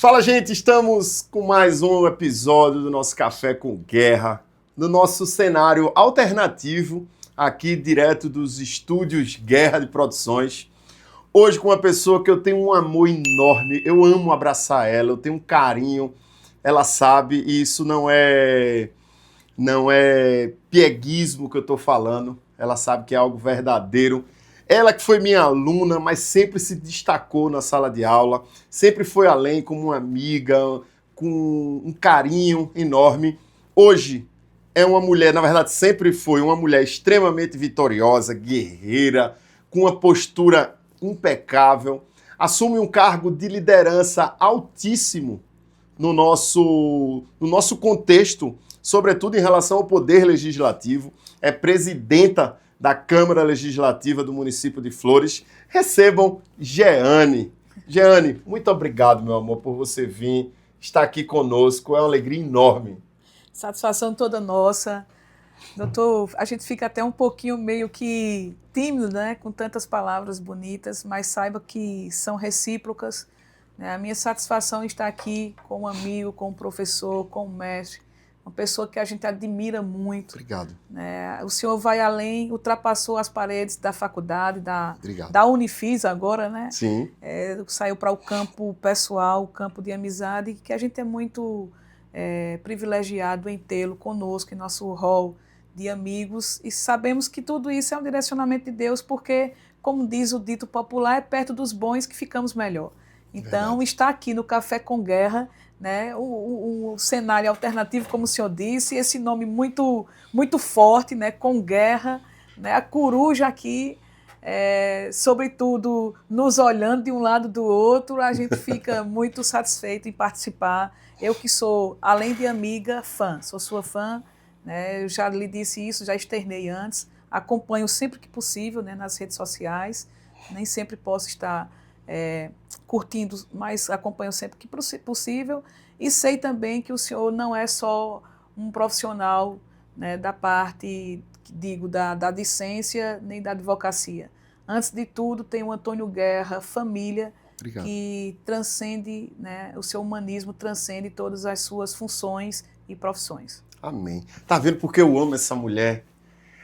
Fala, gente, estamos com mais um episódio do nosso Café com Guerra, no nosso cenário alternativo, aqui direto dos estúdios Guerra de Produções. Hoje com uma pessoa que eu tenho um amor enorme, eu amo abraçar ela, eu tenho um carinho, ela sabe, e isso não é pieguismo que eu estou falando, ela sabe que é algo verdadeiro. Ela que foi minha aluna, mas sempre se destacou na sala de aula, sempre foi além como uma amiga, com um carinho enorme. Hoje é uma mulher, na verdade sempre foi uma mulher extremamente vitoriosa, guerreira, com uma postura impecável, assume um cargo de liderança altíssimo no nosso contexto, sobretudo em relação ao poder legislativo, é presidenta da Câmara Legislativa do município de Flores. Recebam Jeane. Jeane, muito obrigado, meu amor, por você vir, estar aqui conosco. É uma alegria enorme. Satisfação toda nossa. Doutor, a gente fica até um pouquinho meio que tímido, né, com tantas palavras bonitas, mas saiba que são recíprocas, né? A minha satisfação está aqui com um amigo, com um professor, com um mestre, uma pessoa que a gente admira muito. Obrigado. Né? O senhor vai além, ultrapassou as paredes da faculdade, Obrigado. da Unifis agora, né? Sim. Saiu para o campo pessoal, o campo de amizade, que a gente é muito privilegiado em tê-lo conosco, em nosso hall de amigos, e sabemos que tudo isso é um direcionamento de Deus, porque, como diz o dito popular, é perto dos bons que ficamos melhor. Então, verdade, está aqui no Café com Guerra, né, o cenário alternativo, como o senhor disse, esse nome muito, muito forte, né, com guerra, né, a coruja aqui, sobretudo nos olhando de um lado do outro, a gente fica muito satisfeito em participar. Eu que sou, além de amiga, fã, sou sua fã, né, eu já lhe disse isso, já externei antes, acompanho sempre que possível, né, nas redes sociais, nem sempre posso estar curtindo, mas acompanho sempre que possível, e sei também que o senhor não é só um profissional, né, da parte, digo, da docência, nem da advocacia. Antes de tudo, tem o Antônio Guerra, família, obrigado, que transcende, né, o seu humanismo transcende todas as suas funções e profissões. Amém. Tá vendo porque eu amo essa mulher?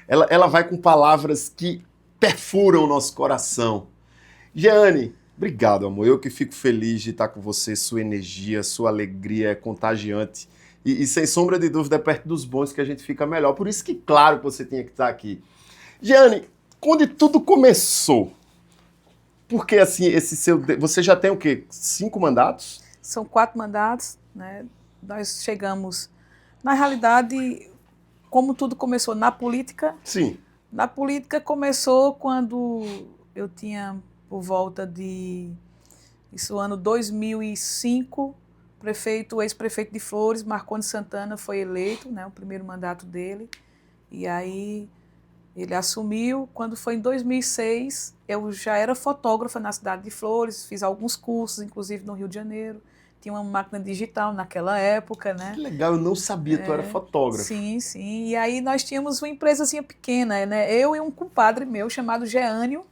Ela vai com palavras que perfuram o nosso coração. Jeane, obrigado, amor. Eu que fico feliz de estar com você, sua energia, sua alegria é contagiante. E sem sombra de dúvida é perto dos bons que a gente fica melhor. Por isso que, claro, que você tinha que estar aqui. Jeane, quando tudo começou, porque assim, você já tem o quê? 5 mandatos? São 4 mandatos, né? Nós chegamos, na realidade, como tudo começou na política. Sim. Na política começou quando eu tinha por volta de ano 2005, o ex-prefeito de Flores, Marconi Santana, foi eleito, né, o primeiro mandato dele, e aí ele assumiu. Quando foi em 2006, eu já era fotógrafa na cidade de Flores, fiz alguns cursos, inclusive no Rio de Janeiro, tinha uma máquina digital naquela época, né? Que legal, eu não sabia, tu era fotógrafo. Sim, sim, e aí nós tínhamos uma empresazinha pequena, né, eu e um compadre meu chamado Jeânio,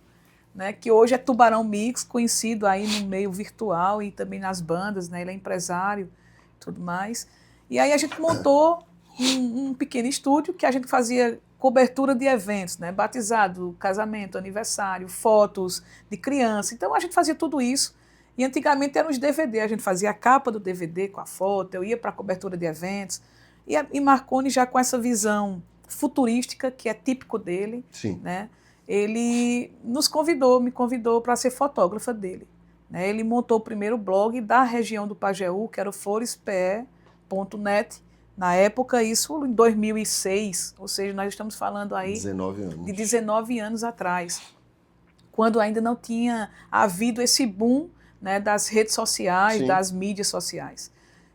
né, que hoje é Tubarão Mix, conhecido aí no meio virtual e também nas bandas, né, ele é empresário e tudo mais. E aí a gente montou um pequeno estúdio que a gente fazia cobertura de eventos, né, batizado, casamento, aniversário, fotos de criança. Então a gente fazia tudo isso. E antigamente eram os DVD, a gente fazia a capa do DVD com a foto, eu ia para a cobertura de eventos. E Marconi já com essa visão futurística, que é típico dele, sim, né? Ele me convidou para ser fotógrafa dele, né? Ele montou o primeiro blog da região do Pajeú, que era o florespe.net, na época, isso em 2006, ou seja, nós estamos falando aí 19 anos. De 19 anos atrás, quando ainda não tinha havido esse boom, né, das redes sociais, sim, das mídias sociais.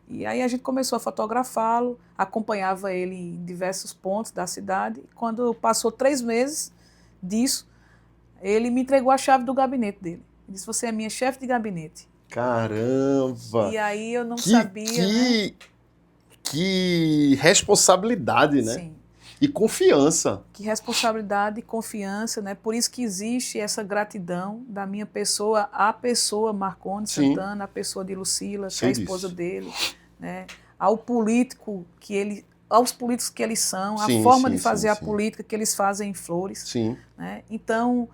E aí a gente começou a fotografá-lo, acompanhava ele em diversos pontos da cidade. Quando passou 3 meses disso, ele me entregou a chave do gabinete dele. Ele disse: você é minha chefe de gabinete. Caramba! E aí eu não sabia, né? Que responsabilidade, né? Sim. E confiança. Que responsabilidade e confiança, né? Por isso que existe essa gratidão da minha pessoa à pessoa Marconi Sim. Santana, à pessoa de Lucila, que é Sei a esposa disso. dele, né? Ao político que ele, aos políticos que eles são, a Sim, forma de sim, sim, fazer a sim. política que eles fazem em Flores, Sim. né? Então,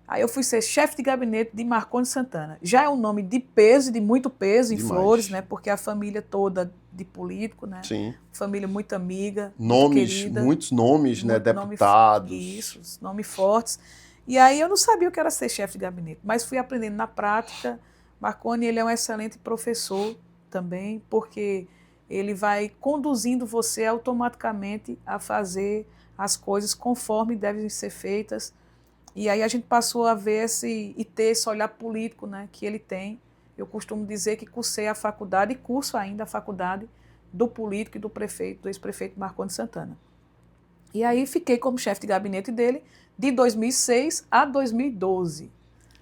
aí eu fui ser chefe de gabinete de Marconi Santana. Já é um nome de peso, de muito peso em Demais. Flores, né? Porque a família toda de político, né? Sim. Família muito amiga, muito Nomes, querida. muitos nomes, né? Muito Deputados. Isso, nomes fortes. E aí eu não sabia o que era ser chefe de gabinete, mas fui aprendendo na prática. Marconi, ele é um excelente professor também, porque ele vai conduzindo você automaticamente a fazer as coisas conforme devem ser feitas. E aí a gente passou a ver e ter esse olhar político, né, que ele tem. Eu costumo dizer que cursei a faculdade e curso ainda a faculdade do político e do prefeito, do ex-prefeito Marconi Santana. E aí fiquei como chefe de gabinete dele de 2006 a 2012.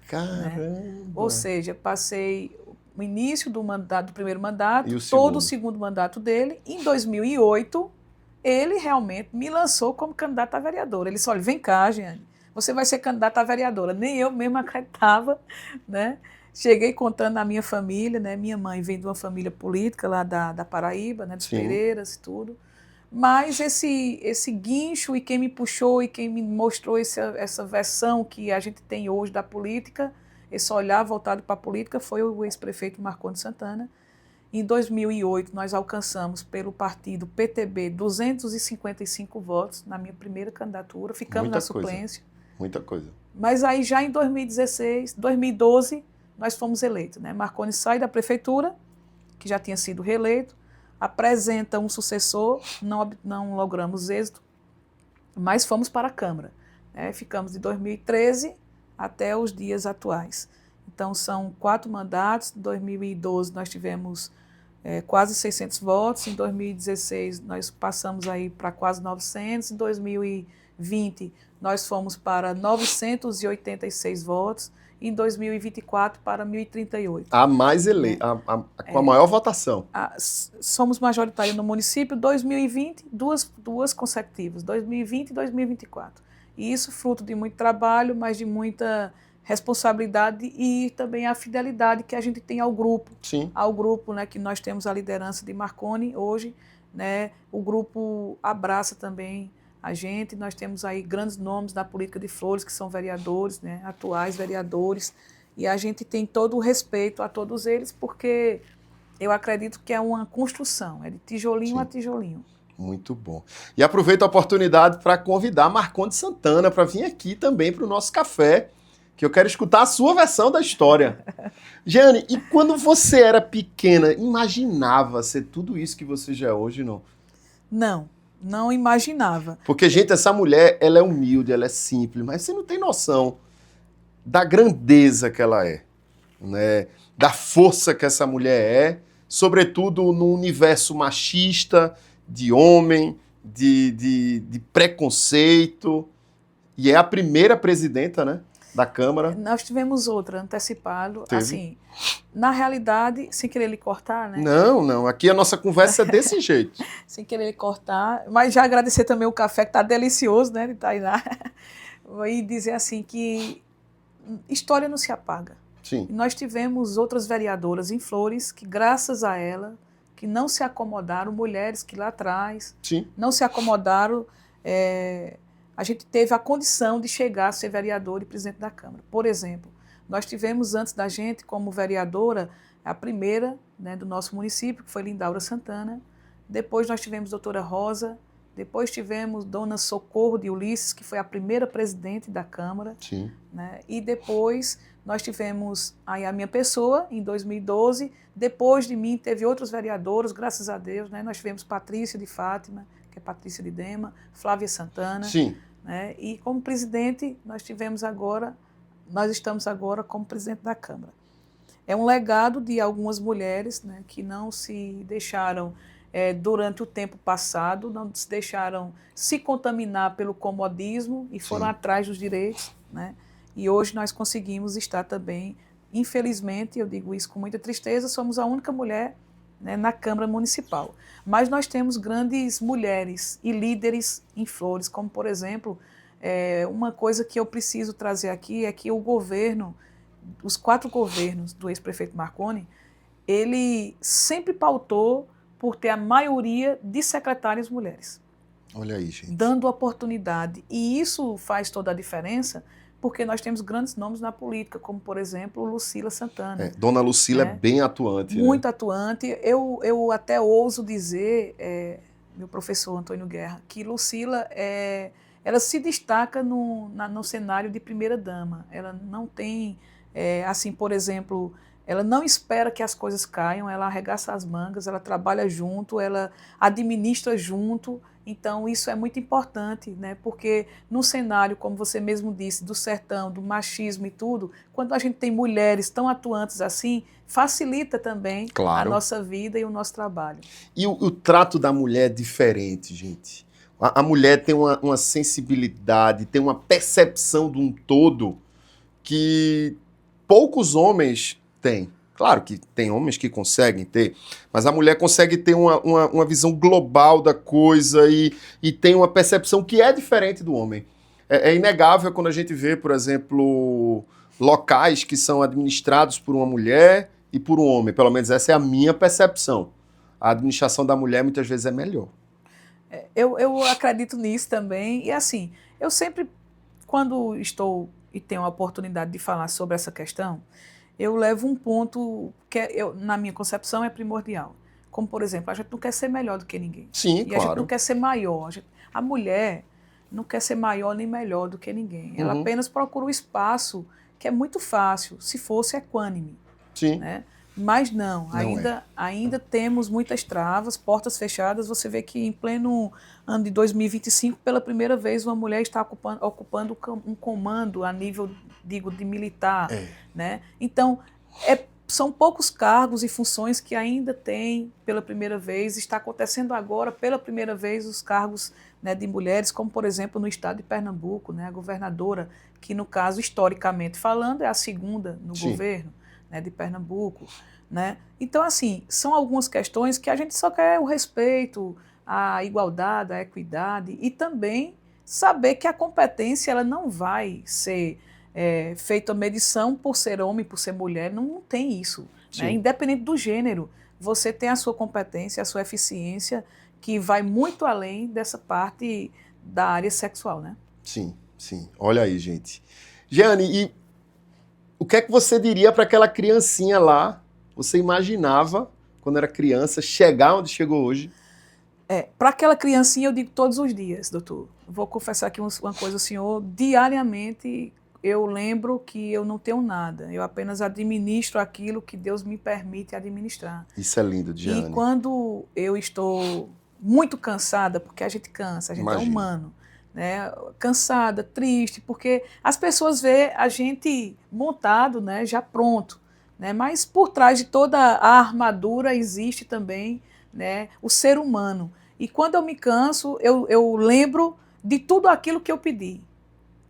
Caramba! Né? Ou seja, passei o início do mandato, do primeiro mandato, E o todo o segundo? segundo mandato dele. Em 2008, ele realmente me lançou como candidata a vereadora. Ele disse, olha, vem cá, Jeane, você vai ser candidata a vereadora. Nem eu mesma acreditava, né? Cheguei contando à minha família, né? Minha mãe vem de uma família política lá da Paraíba, né? Dos Sim. Pereiras e tudo. Mas esse guincho e quem me puxou e quem me mostrou essa versão que a gente tem hoje da política, esse olhar voltado para a política, foi o ex-prefeito Marconi Santana. Em 2008, nós alcançamos, pelo partido PTB, 255 votos na minha primeira candidatura. Ficamos Muita na coisa. suplência. Muita coisa. Mas aí já em 2016, 2012, nós fomos eleitos. Né? Marconi sai da prefeitura, que já tinha sido reeleito, apresenta um sucessor, não logramos êxito, mas fomos para a Câmara. Né? Ficamos de 2013 até os dias atuais. Então, são 4 mandatos. Em 2012, nós tivemos quase 600 votos. Em 2016, nós passamos aí para quase 900. Em 2020, nós fomos para 986 votos. Em 2024, para 1.038. A mais eleita, com a maior votação. Somos majoritários no município. 2020, duas consecutivas, 2020 e 2024. E isso fruto de muito trabalho, mas de muita responsabilidade e também a fidelidade que a gente tem ao grupo. Sim. Ao grupo, né, que nós temos a liderança de Marconi hoje, né, o grupo abraça também a gente. Nós temos aí grandes nomes da política de Flores, que são vereadores, né, atuais vereadores, e a gente tem todo o respeito a todos eles, porque eu acredito que é uma construção, é de tijolinho a tijolinho. Muito bom. E aproveito a oportunidade para convidar Marconi Santana para vir aqui também para o nosso café, que eu quero escutar a sua versão da história. Jeane, e quando você era pequena, imaginava ser tudo isso que você já é hoje, não? Não imaginava. Porque, gente, essa mulher, ela é humilde, ela é simples, mas você não tem noção da grandeza que ela é, né? Da força que essa mulher é, sobretudo no universo machista, de homem, de preconceito, e é a primeira presidenta, né, da Câmara. Nós tivemos outra, antecipado, Teve. assim, na realidade, sem querer lhe cortar, né? Não, aqui a nossa conversa é desse jeito. Sem querer lhe cortar, mas já agradecer também o café, que está delicioso, né, de Tainá, e dizer assim que história não se apaga. Sim. E nós tivemos outras vereadoras em Flores que, graças a ela, que não se acomodaram, mulheres que lá atrás Sim. não se acomodaram, a gente teve a condição de chegar a ser vereador e presidente da Câmara. Por exemplo, nós tivemos antes da gente, como vereadora, a primeira, né, do nosso município, que foi Lindaura Santana. Depois nós tivemos a doutora Rosa. Depois tivemos dona Socorro de Ulisses, que foi a primeira presidente da Câmara. Sim. Né? E depois nós tivemos aí a minha pessoa, em 2012. Depois de mim, teve outros vereadores, graças a Deus. Né? Nós tivemos Patrícia de Fátima, que é Patrícia de Dema, Flávia Santana. Sim. Né? E como presidente, nós estamos agora como presidente da Câmara. É um legado de algumas mulheres, né, que não se deixaram, durante o tempo passado, não se deixaram se contaminar pelo comodismo e foram atrás dos direitos. Né? E hoje nós conseguimos estar também, infelizmente, eu digo isso com muita tristeza, somos a única mulher, né, na Câmara Municipal. Mas nós temos grandes mulheres e líderes em Flores, como, por exemplo, uma coisa que eu preciso trazer aqui é que o governo, os 4 governos do ex-prefeito Marconi, ele sempre pautou por ter a maioria de secretárias mulheres. Olha aí, gente. Dando oportunidade. E isso faz toda a diferença, porque nós temos grandes nomes na política, como, por exemplo, Lucila Santana. Dona Lucila é bem atuante. Muito atuante. Eu até ouso dizer, meu professor Antônio Guerra, que Lucila ela se destaca no cenário de primeira-dama. Ela não tem, assim, por exemplo, ela não espera que as coisas caiam, ela arregaça as mangas, ela trabalha junto, ela administra junto. Então, isso é muito importante, né? Porque no cenário, como você mesmo disse, do sertão, do machismo e tudo, quando a gente tem mulheres tão atuantes assim, facilita também a nossa vida e o nosso trabalho. E o trato da mulher é diferente, gente. A mulher tem uma sensibilidade, tem uma percepção de um todo que poucos homens têm. Claro que tem homens que conseguem ter, mas a mulher consegue ter uma visão global da coisa e tem uma percepção que é diferente do homem. É inegável quando a gente vê, por exemplo, locais que são administrados por uma mulher e por um homem. Pelo menos essa é a minha percepção. A administração da mulher muitas vezes é melhor. Eu acredito nisso também. E assim, eu sempre, quando estou e tenho a oportunidade de falar sobre essa questão, eu levo um ponto que, na minha concepção, é primordial. Como, por exemplo, a gente não quer ser melhor do que ninguém. Sim, e claro. A gente não quer ser maior. A mulher não quer ser maior nem melhor do que ninguém. Ela apenas procura um espaço que é muito fácil, se fosse equânime. Sim. Né? Mas não, ainda temos muitas travas, portas fechadas. Você vê que em pleno ano de 2025, pela primeira vez, uma mulher está ocupando um comando a nível, digo, de militar. Né? Então, são poucos cargos e funções que ainda tem pela primeira vez. Está acontecendo agora, pela primeira vez, os cargos, né, de mulheres, como, por exemplo, no estado de Pernambuco, né, a governadora, que, no caso, historicamente falando, é a segunda no governo, né, de Pernambuco. Né? Então, assim, são algumas questões que a gente só quer o respeito, a igualdade, a equidade e também saber que a competência ela não vai ser feita medição por ser homem, por ser mulher, não tem isso. Né? Independente do gênero, você tem a sua competência, a sua eficiência, que vai muito além dessa parte da área sexual. Né? Sim, sim. Olha aí, gente. Jeane, e o que é que você diria para aquela criancinha lá? Você imaginava, quando era criança, chegar onde chegou hoje? Para aquela criancinha, eu digo todos os dias, doutor. Vou confessar aqui uma coisa ao senhor. Diariamente, eu lembro que eu não tenho nada. Eu apenas administro aquilo que Deus me permite administrar. Isso é lindo, Jeane. E quando eu estou muito cansada, porque a gente cansa, a gente é humano, né? Cansada, triste, porque as pessoas veem a gente montado, né, já pronto. Né? Mas por trás de toda a armadura existe também, né, o ser humano. E quando eu me canso, eu lembro de tudo aquilo que eu pedi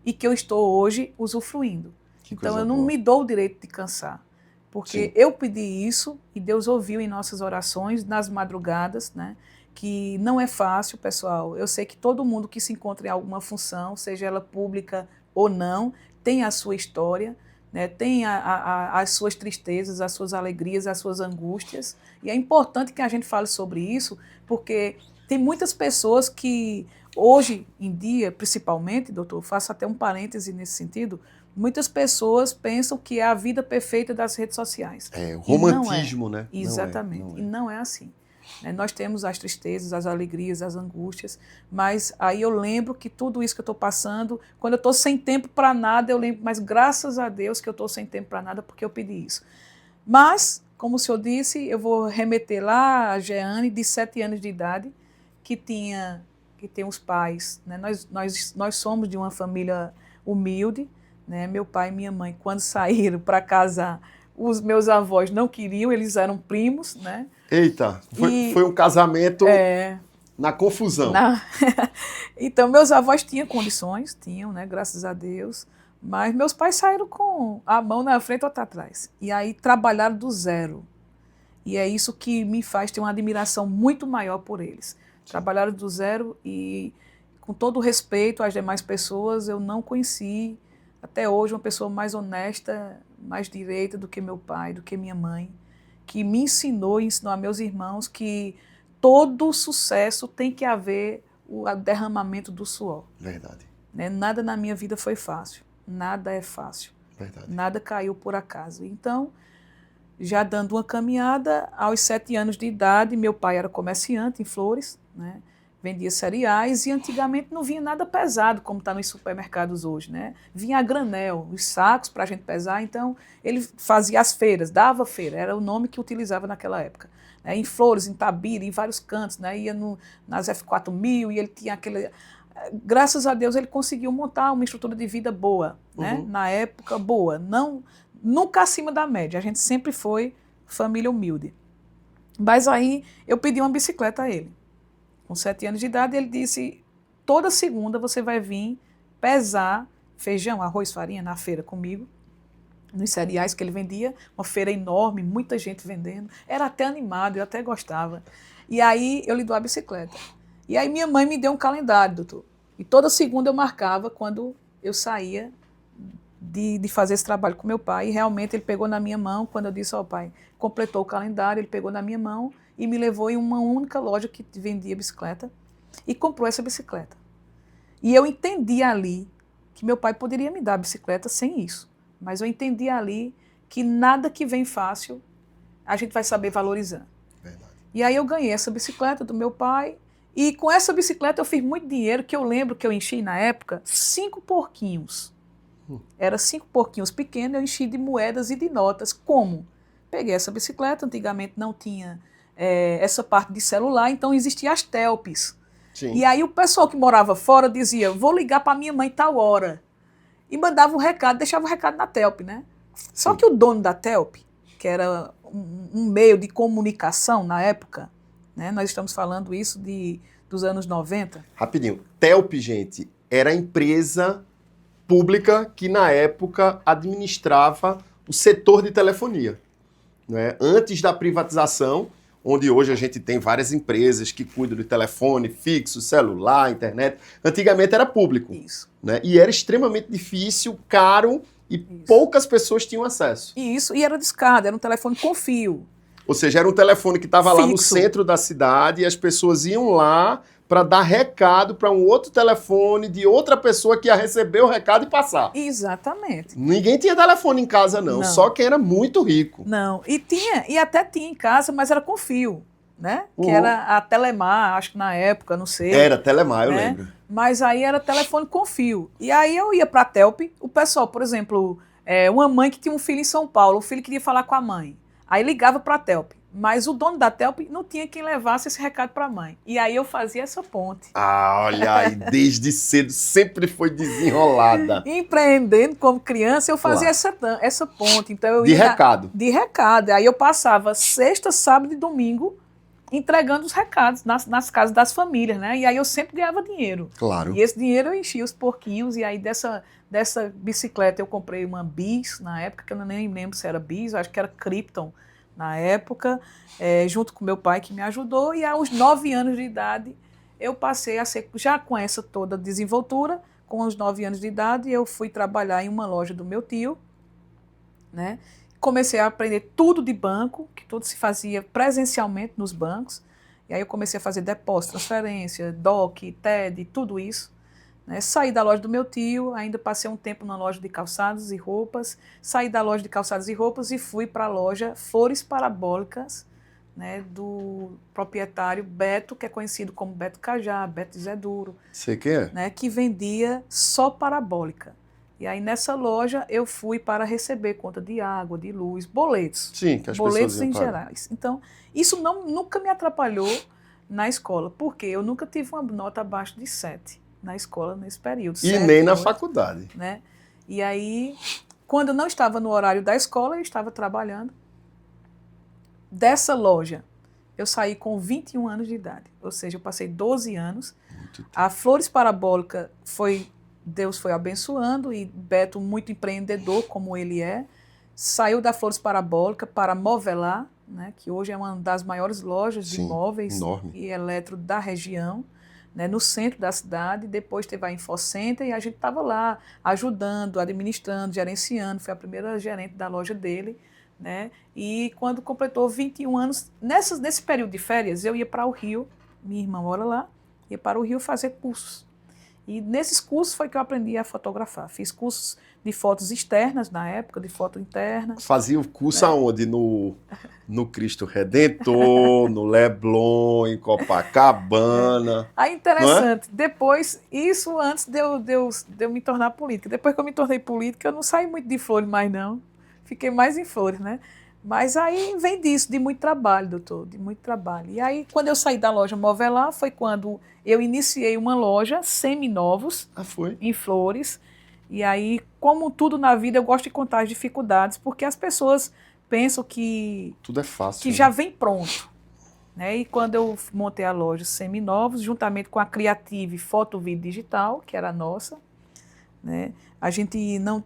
e que eu estou hoje usufruindo. Então eu não me dou o direito de cansar, porque eu pedi isso e Deus ouviu em nossas orações, nas madrugadas, né, que não é fácil, pessoal. Eu sei que todo mundo que se encontra em alguma função, seja ela pública ou não, tem a sua história, né, tem as suas tristezas, as suas alegrias, as suas angústias. E é importante que a gente fale sobre isso, porque tem muitas pessoas que, hoje em dia, principalmente, doutor, faço até um parêntese nesse sentido, muitas pessoas pensam que é a vida perfeita das redes sociais. O romantismo, né? Exatamente. E não é assim. Nós temos as tristezas, as alegrias, as angústias, mas aí eu lembro que tudo isso que eu estou passando, quando eu estou sem tempo para nada, eu lembro, mas graças a Deus que eu estou sem tempo para nada, porque eu pedi isso. Mas, como o senhor disse, eu vou remeter lá a Jeane, de 7 anos de idade, que tem os pais. Né? Nós somos de uma família humilde, né? Meu pai e minha mãe, quando saíram para casar, os meus avós não queriam, eles eram primos, né? Eita, foi um casamento na confusão. Então, meus avós tinham condições, né, graças a Deus, mas meus pais saíram com a mão na frente ou atrás. E aí trabalharam do zero. E é isso que me faz ter uma admiração muito maior por eles. Trabalharam do zero e, com todo o respeito às demais pessoas, eu não conheci, até hoje, uma pessoa mais honesta, mais direita do que meu pai, do que minha mãe, que me ensinou e ensinou a meus irmãos que todo sucesso tem que haver o derramamento do suor. Verdade. Né? Nada na minha vida foi fácil. Nada é fácil. Verdade. Nada caiu por acaso. Então, já dando uma caminhada, aos 7 anos de idade, meu pai era comerciante em Flores, né? Vendia cereais e antigamente não vinha nada pesado, como está nos supermercados hoje, né? Vinha a granel, os sacos para a gente pesar, então ele fazia as feiras, dava feira, era o nome que utilizava naquela época. Né? Em Flores, em Tabira, em vários cantos, né? Ia nas F4000 e ele tinha aquele... Graças a Deus ele conseguiu montar uma estrutura de vida boa, né? Na época boa, nunca acima da média, a gente sempre foi família humilde. Mas aí eu pedi uma bicicleta a ele. Com 7 anos de idade, ele disse, toda segunda você vai vir pesar feijão, arroz, farinha na feira comigo, nos cereais que ele vendia, uma feira enorme, muita gente vendendo, era até animado, eu até gostava. E aí eu lhe dou a bicicleta. E aí minha mãe me deu um calendário, doutor. E toda segunda eu marcava quando eu saía de fazer esse trabalho com meu pai. E realmente ele pegou na minha mão, quando eu disse ao pai, completou o calendário, ele pegou na minha mão e me levou em uma única loja que vendia bicicleta e comprou essa bicicleta. E eu entendi ali que meu pai poderia me dar a bicicleta sem isso. Mas eu entendi ali que nada que vem fácil a gente vai saber valorizar. Verdade. E aí eu ganhei essa bicicleta do meu pai. E com essa bicicleta eu fiz muito dinheiro, que eu lembro que eu enchi na época 5 porquinhos. Era 5 porquinhos pequenos, eu enchi de moedas e de notas. Como? Peguei essa bicicleta, antigamente não tinha essa parte de celular, então existiam as telpes. Sim. E aí o pessoal que morava fora dizia, vou ligar para minha mãe tal hora. E mandava um recado, deixava o recado na telp, né? Só que o dono da telp, que era um meio de comunicação na época, né? Nós estamos falando isso dos anos 90. Rapidinho. Telp, gente, era a empresa pública que na época administrava o setor de telefonia. Né? Antes da privatização, onde hoje a gente tem várias empresas que cuidam de telefone fixo, celular, internet. Antigamente era público. Isso. Né? E era extremamente difícil, caro e poucas pessoas tinham acesso. Isso, e era discado, era um telefone com fio. Ou seja, era um telefone que estava lá no Fixo. centro da cidade e as pessoas iam lá para dar recado para um outro telefone de outra pessoa que ia receber o recado e passar. Exatamente. Ninguém tinha telefone em casa, não. Só quem era muito rico. Não, e até tinha em casa, mas era com fio, né? Que era a Telemar, acho que na época, não sei. Era Telemar, eu né? lembro. Mas aí era telefone com fio. E aí eu ia para a Telp, o pessoal, por exemplo, uma mãe que tinha um filho em São Paulo, o filho queria falar com a mãe. Aí ligava para a Telp. Mas o dono da Telp não tinha quem levasse esse recado para a mãe. E aí eu fazia essa ponte. Ah, olha aí, desde cedo sempre foi desenrolada. Empreendendo como criança, eu fazia essa ponte. Então, eu De ia recado. De recado. Aí eu passava sexta, sábado e domingo entregando os recados nas casas das famílias, né? E aí eu sempre ganhava dinheiro. Claro. E esse dinheiro eu enchia os porquinhos. E aí dessa bicicleta eu comprei uma Bis na época, que eu nem lembro se era Bis, eu acho que era Krypton na época, junto com meu pai que me ajudou, e aos 9 anos de idade eu passei a ser, já com essa toda desenvoltura, com os 9 anos de idade eu fui trabalhar em uma loja do meu tio, né? Comecei a aprender tudo de banco, que tudo se fazia presencialmente nos bancos, e aí eu comecei a fazer depósito, transferência, DOC, TED, tudo isso. Né? Saí da loja do meu tio, ainda passei um tempo na loja de calçados e roupas, saí da loja de calçados e roupas e fui para a loja Flores Parabólicas, né, do proprietário Beto, que é conhecido como Beto Cajá, Beto Zé Duro. Sei quem é? Né, que vendia só parabólica. E aí nessa loja eu fui para receber conta de água, de luz, boletos. Sim, que as boletos pessoas em pagar. gerais. Então, isso nunca me atrapalhou na escola, porque eu nunca tive uma nota abaixo de 7. Na escola, nesse período. E 7, nem na 8, faculdade. né? E aí, quando eu não estava no horário da escola, eu estava trabalhando. Dessa loja, eu saí com 21 anos de idade. Ou seja, eu passei 12 anos. A Flores Parabólica Deus foi abençoando, e Beto, muito empreendedor como ele é, saiu da Flores Parabólica para movelar, né, que hoje é uma das maiores lojas de Sim, móveis enorme. e eletro da região, né, no centro da cidade. Depois teve a Infocenter e a gente estava lá ajudando, administrando, gerenciando. Foi a primeira gerente da loja dele. Né? E quando completou 21 anos, nesse período de férias, eu ia para o Rio, minha irmã mora lá, ia para o Rio fazer cursos. E nesses cursos foi que eu aprendi a fotografar. Fiz cursos de fotos externas na época, de foto interna. Fazia o curso aonde? No Cristo Redentor, no Leblon, em Copacabana. Aí Não é? interessante, depois, isso antes de eu me tornar política. Depois que eu me tornei política, eu não saí muito de Flores mais não. Fiquei mais em Flores, né? Mas aí vem disso, de muito trabalho, doutor, de muito trabalho. E aí, quando eu saí da loja Movelar, foi quando eu iniciei uma loja seminovos Foi. em Flores. E aí, como tudo na vida, eu gosto de contar as dificuldades, porque as pessoas pensam que Tudo é fácil. que já vem pronto. Né? E quando eu montei a loja Seminovos, juntamente com a Creative Foto Vídeo Digital, que era a nossa, né?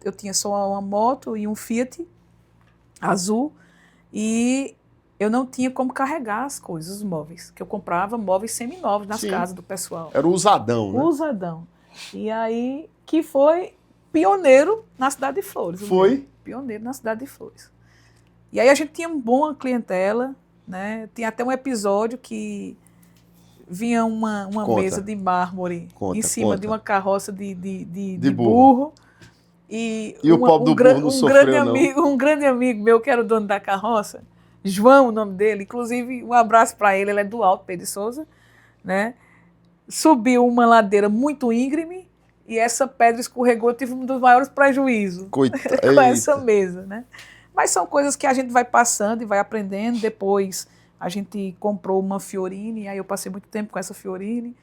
Eu tinha só uma moto e um Fiat azul, e eu não tinha como carregar as coisas, os móveis, que eu comprava móveis seminovos nas Sim. casas do pessoal. Era o usadão, né? Usadão. E aí, que foi pioneiro na cidade de Flores. Foi. Pioneiro na cidade de Flores. E aí a gente tinha uma boa clientela, né? Tinha até um episódio que vinha uma mesa de mármore em cima de uma carroça de burro. E o pobre do burro não sofreu, não. Um grande amigo meu, que era o dono da carroça, João, o nome dele, inclusive um abraço para ele é do Alto Pedro de Souza, né? Subiu uma ladeira muito íngreme e essa pedra escorregou, eu tive um dos maiores prejuízos com essa mesa, né? Mas são coisas que a gente vai passando e vai aprendendo. Depois a gente comprou uma Fiorini, aí eu passei muito tempo com essa Fiorini,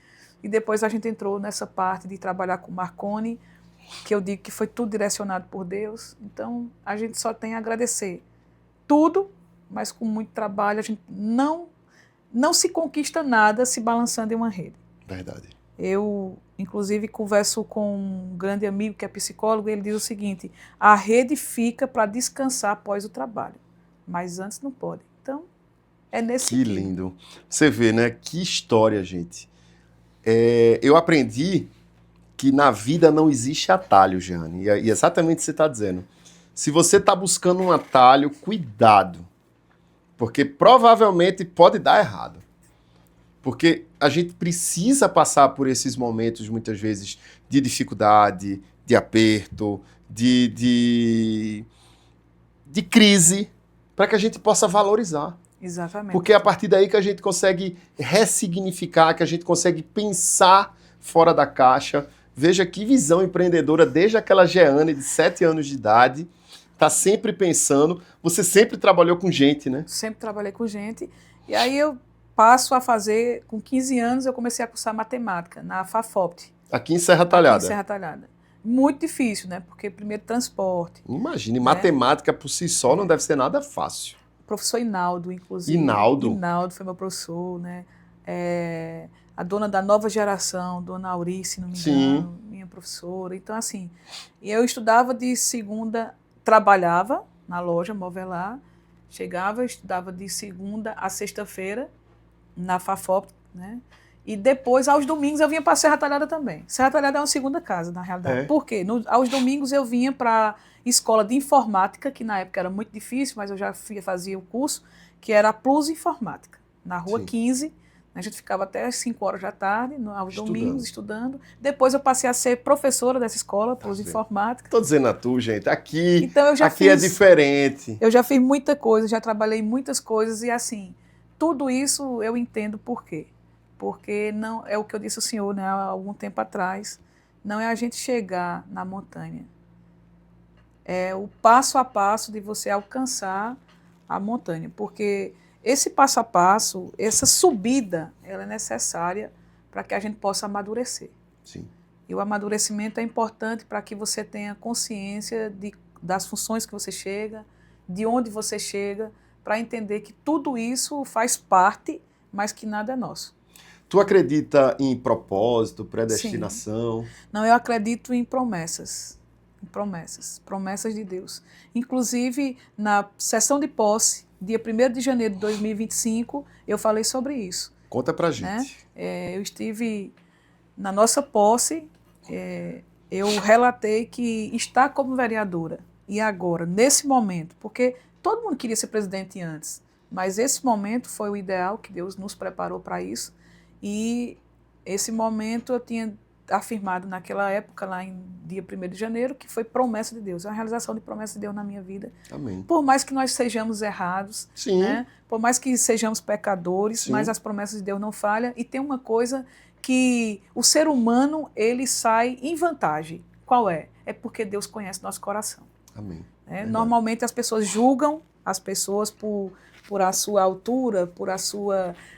e depois a gente entrou nessa parte de trabalhar com Marconi, que eu digo que foi tudo direcionado por Deus. Então a gente só tem a agradecer tudo, mas com muito trabalho. A gente não se conquista nada se balançando em uma rede. Verdade. Eu, inclusive, converso com um grande amigo que é psicólogo, e ele diz o seguinte: a rede fica para descansar após o trabalho, mas antes não pode. Então, é nesse Que lindo. Você vê, né? Que história, gente. Eu aprendi que na vida não existe atalho, Jeane, e exatamente o que você está dizendo. Se você está buscando um atalho, cuidado, porque provavelmente pode dar errado. Porque a gente precisa passar por esses momentos, muitas vezes, de dificuldade, de aperto, de crise, para que a gente possa valorizar. Exatamente. Porque é a partir daí que a gente consegue ressignificar, que a gente consegue pensar fora da caixa. Veja que visão empreendedora, desde aquela Jeane de 7 anos de idade, está sempre pensando. Você sempre trabalhou com gente, né? Sempre trabalhei com gente. E aí eu passo a fazer, com 15 anos, eu comecei a cursar matemática na FAFOPT. Aqui em Serra Talhada. Aqui em Serra Talhada. Muito difícil, né? Porque primeiro transporte. Imagine, matemática por si só não deve ser nada fácil. O professor Inaldo, inclusive. Inaldo foi meu professor, né? A dona da nova geração, dona Aurice, se não me engano, minha professora. Então, assim, eu estudava de segunda, trabalhava na loja Movelar, chegava, estudava de segunda a sexta-feira na FAFOP, né? E depois, aos domingos, eu vinha para Serra Talhada também. Serra Talhada é uma segunda casa, na realidade. Por quê? Aos domingos eu vinha para escola de informática, que na época era muito difícil, mas eu já fazia o curso, que era a Plus Informática, na Rua 15. A gente ficava até às 5 horas da tarde, aos domingos, estudando. Depois eu passei a ser professora dessa escola, Plus Informática. Estou dizendo a tu, gente, aqui, então, é diferente. Eu já fiz muita coisa, já trabalhei muitas coisas, e assim, tudo isso eu entendo por quê. Porque não é o que eu disse ao senhor, né, há algum tempo atrás, não é a gente chegar na montanha. É o passo a passo de você alcançar a montanha, porque esse passo a passo, essa subida, ela é necessária para que a gente possa amadurecer. Sim. E o amadurecimento é importante para que você tenha consciência das funções que você chega, de onde você chega, para entender que tudo isso faz parte, mas que nada é nosso. Tu acredita em propósito, predestinação? Sim. Não, eu acredito em promessas. Promessas de Deus. Inclusive, na sessão de posse dia 1º de janeiro de 2025, eu falei sobre isso. Conta pra Né? gente. Eu estive na nossa posse, eu relatei que estar como vereadora e agora, nesse momento, porque todo mundo queria ser presidente antes, mas esse momento foi o ideal, que Deus nos preparou para isso, e esse momento eu tinha afirmado naquela época, lá em dia 1º de janeiro, que foi promessa de Deus, é uma realização de promessa de Deus na minha vida. Amém. Por mais que nós sejamos errados, Sim. né? Por mais que sejamos pecadores, Sim. mas as promessas de Deus não falham, e tem uma coisa que o ser humano, ele sai em vantagem. Qual é? É porque Deus conhece nosso coração. Amém. Normalmente as pessoas julgam as pessoas por a sua altura, por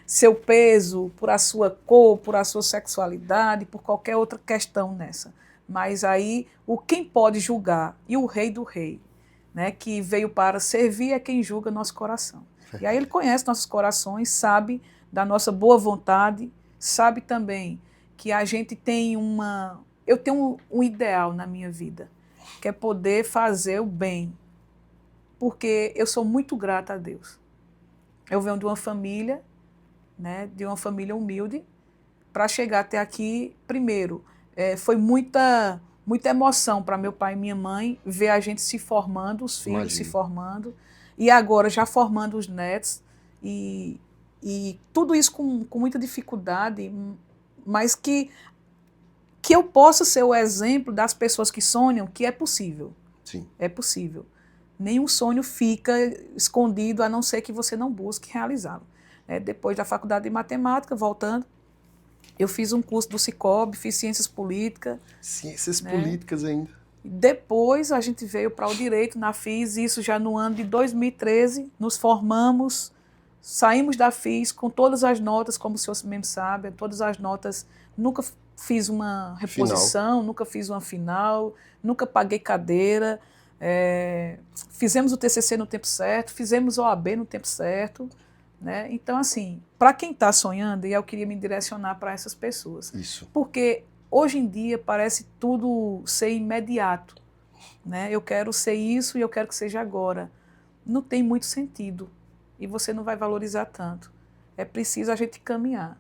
seu peso, por a sua cor, por a sua sexualidade, por qualquer outra questão nessa. Mas aí, quem pode julgar, e o Rei do Rei, né, que veio para servir, é quem julga nosso coração. E aí ele conhece nossos corações, sabe da nossa boa vontade, sabe também que a gente tem eu tenho um ideal na minha vida, que é poder fazer o bem, porque eu sou muito grata a Deus. Eu venho de uma família, né, de uma família humilde, para chegar até aqui, primeiro, foi muita emoção para meu pai e minha mãe ver a gente se formando, os filhos Imagina. se formando, e agora já formando os netos, e tudo isso com muita dificuldade, mas que eu possa ser o exemplo das pessoas que sonham que é possível. Sim. É possível. Nenhum sonho fica escondido, a não ser que você não busque realizá-lo. Depois da faculdade de matemática, voltando, eu fiz um curso do Cicobi, fiz ciências políticas. Ciências políticas ainda. Depois a gente veio para o direito, fiz isso já no ano de 2013, nos formamos, saímos da FIS com todas as notas, como o senhor mesmo sabe, todas as notas, nunca fiz uma reposição, nunca fiz uma final, nunca paguei cadeira, fizemos o TCC no tempo certo, fizemos o OAB no tempo certo, né? Então, assim, para quem está sonhando, e eu queria me direcionar para essas pessoas. Isso. Porque hoje em dia parece tudo ser imediato, né? Eu quero ser isso e eu quero que seja agora. Não tem muito sentido e você não vai valorizar tanto. É preciso a gente caminhar.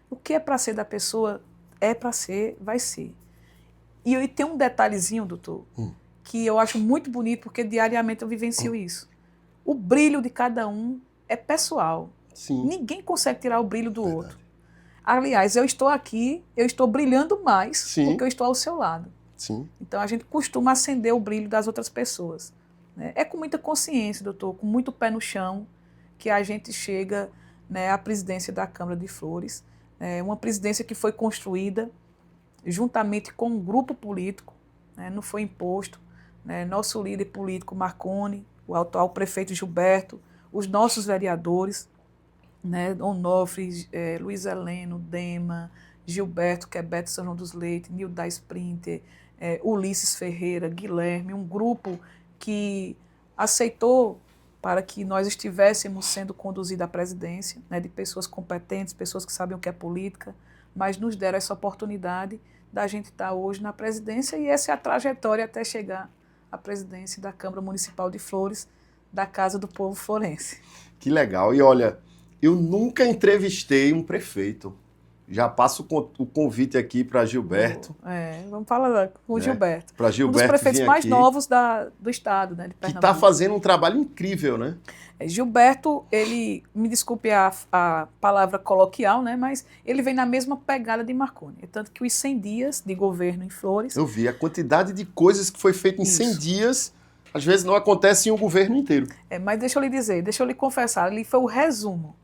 O que é para ser da pessoa é para ser, vai ser. E tem um detalhezinho, doutor, que eu acho muito bonito, porque diariamente eu vivencio isso. O brilho de cada um é pessoal. Sim. Ninguém consegue tirar o brilho do outro. Aliás, eu estou aqui, eu estou brilhando mais porque eu estou ao seu lado. Sim. Então a gente costuma acender o brilho das outras pessoas. É com muita consciência, doutor, com muito pé no chão, que a gente chega, né, à presidência da Câmara de Flores. Uma presidência que foi construída juntamente com um grupo político, né, não foi imposto. Nosso líder político, Marconi, o atual prefeito Gilberto, os nossos vereadores, né, Onofre, Luiz Heleno, Dema, Gilberto, que é Beto São João dos Leite, Nilda Sprinter, Ulisses Ferreira, Guilherme, um grupo que aceitou para que nós estivéssemos sendo conduzidos à presidência, né, de pessoas competentes, pessoas que sabem o que é política, mas nos deram essa oportunidade da gente estar hoje na presidência, e essa é a trajetória até chegar à presidência da Câmara Municipal de Flores, da Casa do Povo Florense. Que legal. E olha, eu nunca entrevistei um prefeito. Já passo o convite aqui para Gilberto. Vamos falar com o Gilberto. Para Gilberto, um dos prefeitos mais aqui, novos do estado, né, de Pernambuco. Que está fazendo um trabalho incrível, né? Gilberto, ele, me desculpe a palavra coloquial, né, mas ele vem na mesma pegada de Marconi. Tanto que os 100 dias de governo em Flores... Eu vi a quantidade de coisas que foi feita em 100 dias, às vezes não acontece em um governo inteiro. Mas deixa eu lhe confessar, ali foi o resumo.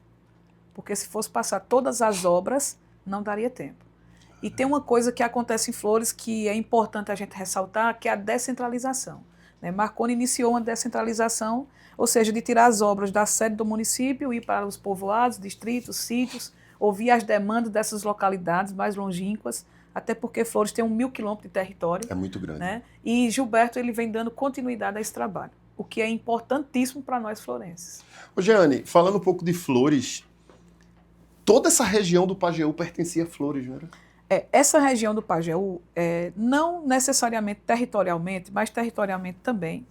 Porque se fosse passar todas as obras, não daria tempo. E tem uma coisa que acontece em Flores que é importante a gente ressaltar, que é a descentralização. Marconi iniciou uma descentralização, ou seja, de tirar as obras da sede do município, ir para os povoados, distritos, sítios, ouvir as demandas dessas localidades mais longínquas, até porque Flores tem 1.000 quilômetros de território. É muito grande. Né? E Gilberto, ele vem dando continuidade a esse trabalho, o que é importantíssimo para nós florenses. Ô, Jeane, falando um pouco de Flores, toda essa região do Pajeú pertencia a Flores, não era? Essa região do Pajeú, não necessariamente territorialmente, mas territorialmente também,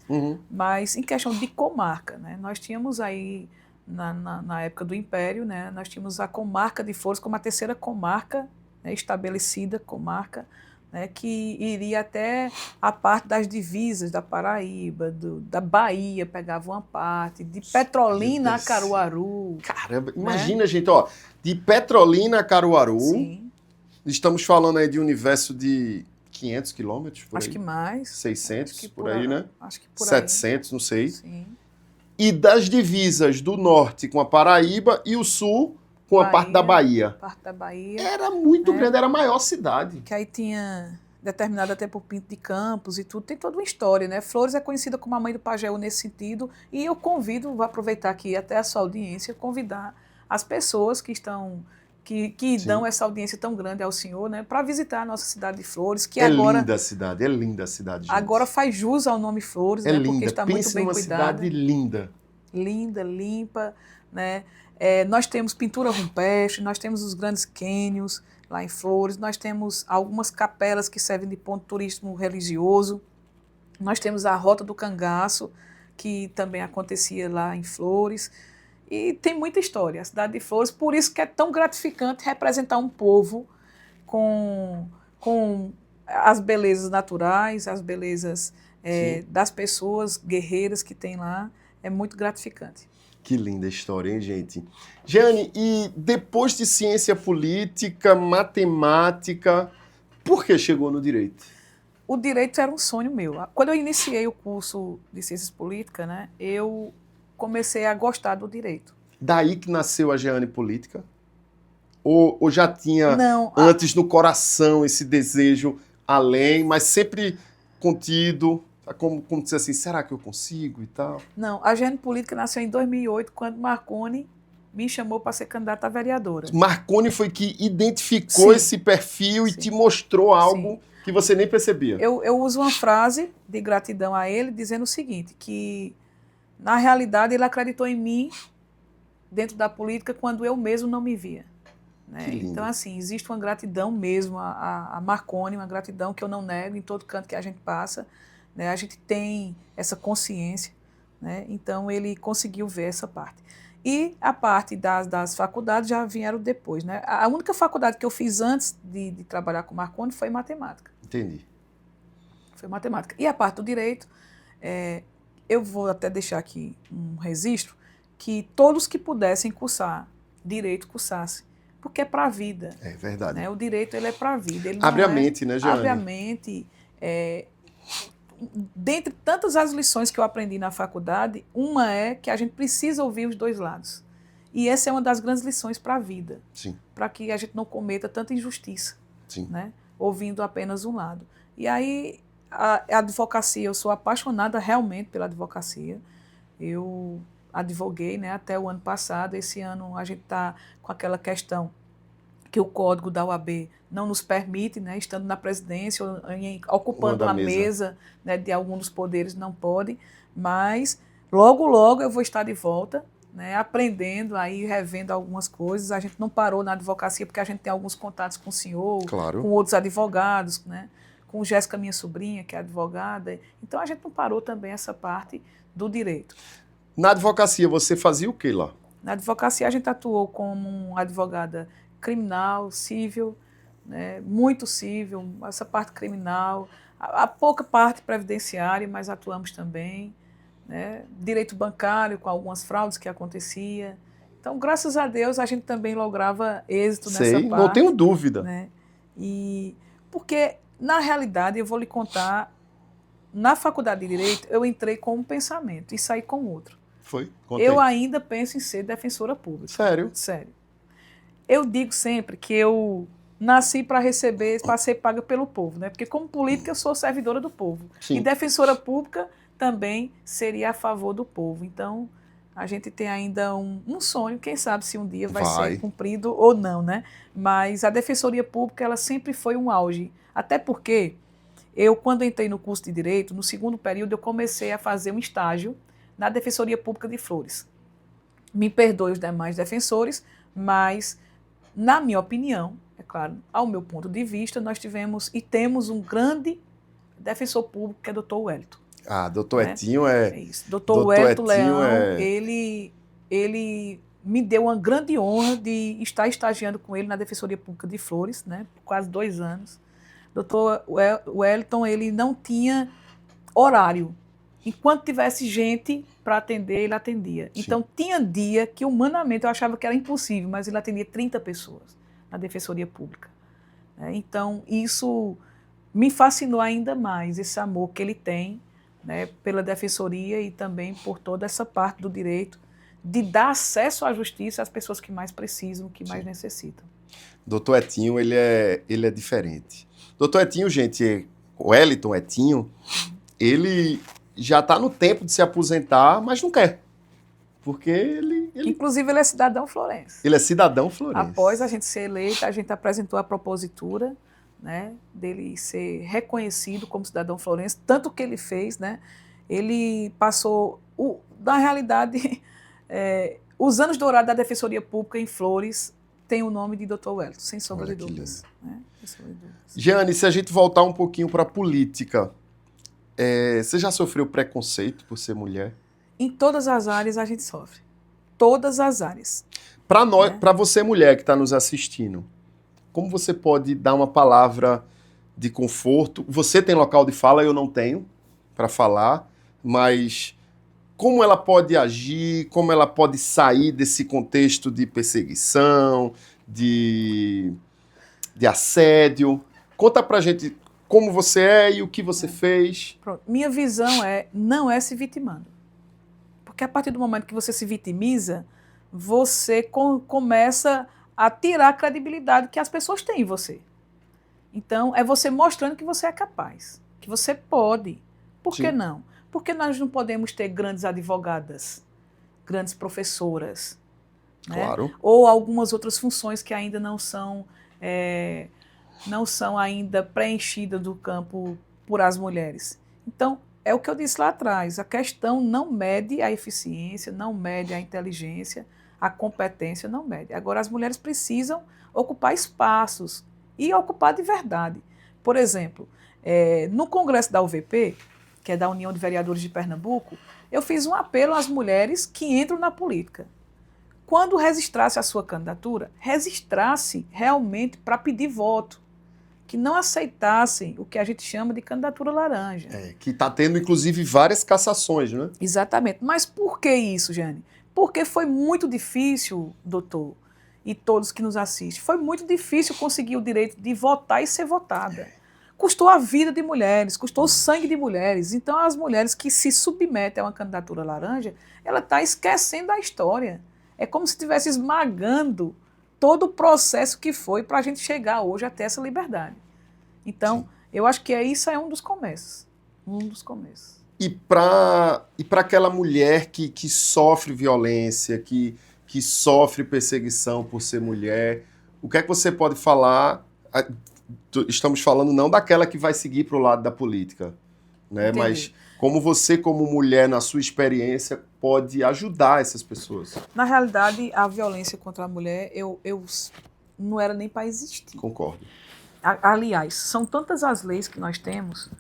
mas em questão de comarca, né? Nós tínhamos aí, na época do Império, né, nós tínhamos a comarca de Flores como a terceira comarca, né, estabelecida comarca, né, que iria até a parte das divisas da Paraíba, da Bahia, pegava uma parte, de Petrolina a Caruaru. Caramba, né? imagina, gente, ó, de Petrolina a Caruaru, Sim. Estamos falando aí de um universo de 500 quilômetros, por Acho aí. que mais. 600, Acho que por aí, né? Acho que por 700, não sei. Sim. E das divisas do norte com a Paraíba e o sul com a parte da Bahia. Parte da Bahia. Era muito grande, era a maior cidade. Que aí tinha, determinada até por Pinto de Campos e tudo, tem toda uma história, né? Flores é conhecida como a mãe do Pajeú nesse sentido, e eu convido, vou aproveitar aqui até a sua audiência, convidar as pessoas que estão... que dão essa audiência tão grande ao senhor, né, para visitar a nossa cidade de Flores, que agora... É linda a cidade, gente. Agora faz jus ao nome Flores, né, linda. porque está muito bem cuidada. Cidade linda. Linda, limpa, né? Nós temos pintura rupestre, nós temos os grandes cânions lá em Flores, nós temos algumas capelas que servem de ponto turístico religioso, nós temos a Rota do Cangaço, que também acontecia lá em Flores, e tem muita história, a cidade de Flores, por isso que é tão gratificante representar um povo com as belezas naturais, as belezas das pessoas guerreiras que tem lá, é muito gratificante. Que linda história, hein, gente? Jeane, e depois de ciência política, matemática, por que chegou no direito? O direito era um sonho meu. Quando eu iniciei o curso de ciências políticas, né, eu comecei a gostar do direito. Daí que nasceu a Jeane Política? Ou já tinha antes no coração esse desejo além, mas sempre contido? Como dizer assim, será que eu consigo e tal? Não, a Jeane Política nasceu em 2008, quando Marconi me chamou para ser candidata a vereadora. Marconi foi que identificou esse perfil e te mostrou algo que você nem percebia. Eu uso uma frase de gratidão a ele, dizendo o seguinte, que na realidade ele acreditou em mim dentro da política quando eu mesmo não me via. Né? Então, assim, existe uma gratidão mesmo a Marconi, uma gratidão que eu não nego em todo canto que a gente passa. Né? A gente tem essa consciência, né? Então ele conseguiu ver essa parte. E a parte das faculdades já vieram depois. Né? A única faculdade que eu fiz antes de trabalhar com Marconi foi matemática. Entendi. Foi matemática. E a parte do direito, eu vou até deixar aqui um registro, que todos que pudessem cursar direito, cursassem. Porque é para a vida. É verdade. Né? O direito ele é para a vida. Ele abre a mente, né, Jeane? Abre a mente. Dentre tantas as lições que eu aprendi na faculdade, uma é que a gente precisa ouvir os dois lados. E essa é uma das grandes lições para a vida. Sim. Para que a gente não cometa tanta injustiça. Sim. Né? Ouvindo apenas um lado. E aí, a advocacia, eu sou apaixonada realmente pela advocacia. Eu advoguei, né, até o ano passado. Esse ano a gente está com aquela questão que o código da OAB não nos permite, né, estando na presidência, ou ocupando a mesa né, de algum dos poderes, não podem, mas logo, logo eu vou estar de volta, né, aprendendo, aí revendo algumas coisas. A gente não parou na advocacia, porque a gente tem alguns contatos com o senhor, claro, com outros advogados, né, com Jéssica, minha sobrinha, que é advogada. Então a gente não parou também essa parte do direito. Na advocacia, você fazia o que lá? Na advocacia, a gente atuou como advogada criminal, civil, né, muito civil, essa parte criminal, a pouca parte previdenciária, mas atuamos também, né, direito bancário com algumas fraudes que acontecia. Então, graças a Deus, a gente também lograva êxito nessa parte. Não tenho dúvida. Né, e porque, na realidade, eu vou lhe contar, na faculdade de Direito, eu entrei com um pensamento e saí com outro. Foi? Contei. Eu ainda penso em ser defensora pública. Sério? Sério. Eu digo sempre que eu nasci para receber, para ser paga pelo povo, né? Porque como política eu sou servidora do povo. Sim. E defensora pública também seria a favor do povo. Então, a gente tem ainda um sonho, quem sabe se um dia vai ser cumprido ou não, né? Mas a defensoria pública, ela sempre foi um auge. Até porque eu, quando entrei no curso de Direito, no segundo período, eu comecei a fazer um estágio na Defensoria Pública de Flores. Me perdoe os demais defensores, mas, na minha opinião, é claro, ao meu ponto de vista, nós tivemos e temos um grande defensor público, que é o Dr. Wellington. Ah, doutor Né? Etinho É isso. Dr. Wellington Leão, é... ele me deu uma grande honra de estar estagiando com ele na Defensoria Pública de Flores, né, por quase 2 anos. Dr. Wellington, ele não tinha horário. Enquanto tivesse gente para atender, ele atendia. Sim. Então, tinha dia que, humanamente, eu achava que era impossível, mas ele atendia 30 pessoas na Defensoria Pública. Então, isso me fascinou ainda mais, esse amor que ele tem, né, pela Defensoria e também por toda essa parte do direito de dar acesso à justiça às pessoas que mais precisam, que mais necessitam. Doutor Etinho, ele é diferente. Doutor Etinho, gente, Wellington Etinho, ele já está no tempo de se aposentar, mas não quer. Porque ele... Inclusive, ele é cidadão florense. Ele é cidadão florense. Após a gente ser eleito, a gente apresentou a propositura, né, dele ser reconhecido como cidadão florense, tanto que ele fez, né, ele passou, na realidade, os anos dourados da Defensoria Pública em Flores tem o nome de Dr. Wellington, sem sombra de dúvidas. Né? Jeane, se a gente voltar um pouquinho para a política, você já sofreu preconceito por ser mulher? Em todas as áreas a gente sofre. Todas as áreas. Para nós, para você mulher que está nos assistindo, como você pode dar uma palavra de conforto? Você tem local de fala, eu não tenho para falar, mas como ela pode agir, como ela pode sair desse contexto de perseguição, de assédio? Conta pra gente como você é e o que você fez. Pronto. Minha visão não é se vitimando. Porque a partir do momento que você se vitimiza, você começa a tirar a credibilidade que as pessoas têm em você. Então, é você mostrando que você é capaz, que você pode. Por que não? Porque nós não podemos ter grandes advogadas, grandes professoras, Claro. Né? Ou algumas outras funções que ainda não são ainda preenchidas do campo por as mulheres. Então, é o que eu disse lá atrás, a questão não mede a eficiência, não mede a inteligência, a competência não mede. Agora, as mulheres precisam ocupar espaços e ocupar de verdade. Por exemplo, no Congresso da UVP, que é da União de Vereadores de Pernambuco, eu fiz um apelo às mulheres que entram na política. Quando registrasse a sua candidatura, registrasse realmente para pedir voto, que não aceitassem o que a gente chama de candidatura laranja. Que está tendo, inclusive, várias cassações, né? Exatamente. Mas por que isso, Jane? Porque foi muito difícil, doutor, e todos que nos assistem, foi muito difícil conseguir o direito de votar e ser votada. Custou a vida de mulheres, custou o sangue de mulheres. Então, as mulheres que se submetem a uma candidatura laranja, ela está esquecendo a história. É como se estivesse esmagando todo o processo que foi para a gente chegar hoje até essa liberdade. Então, eu acho que isso é um dos começos. Um dos começos. E para aquela mulher que sofre violência, que sofre perseguição por ser mulher, o que é que você pode falar? Estamos falando não daquela que vai seguir para o lado da política, né? Mas como você, como mulher, na sua experiência, pode ajudar essas pessoas? Na realidade, a violência contra a mulher, eu não era nem para existir. Concordo. Aliás, são tantas as leis que nós temos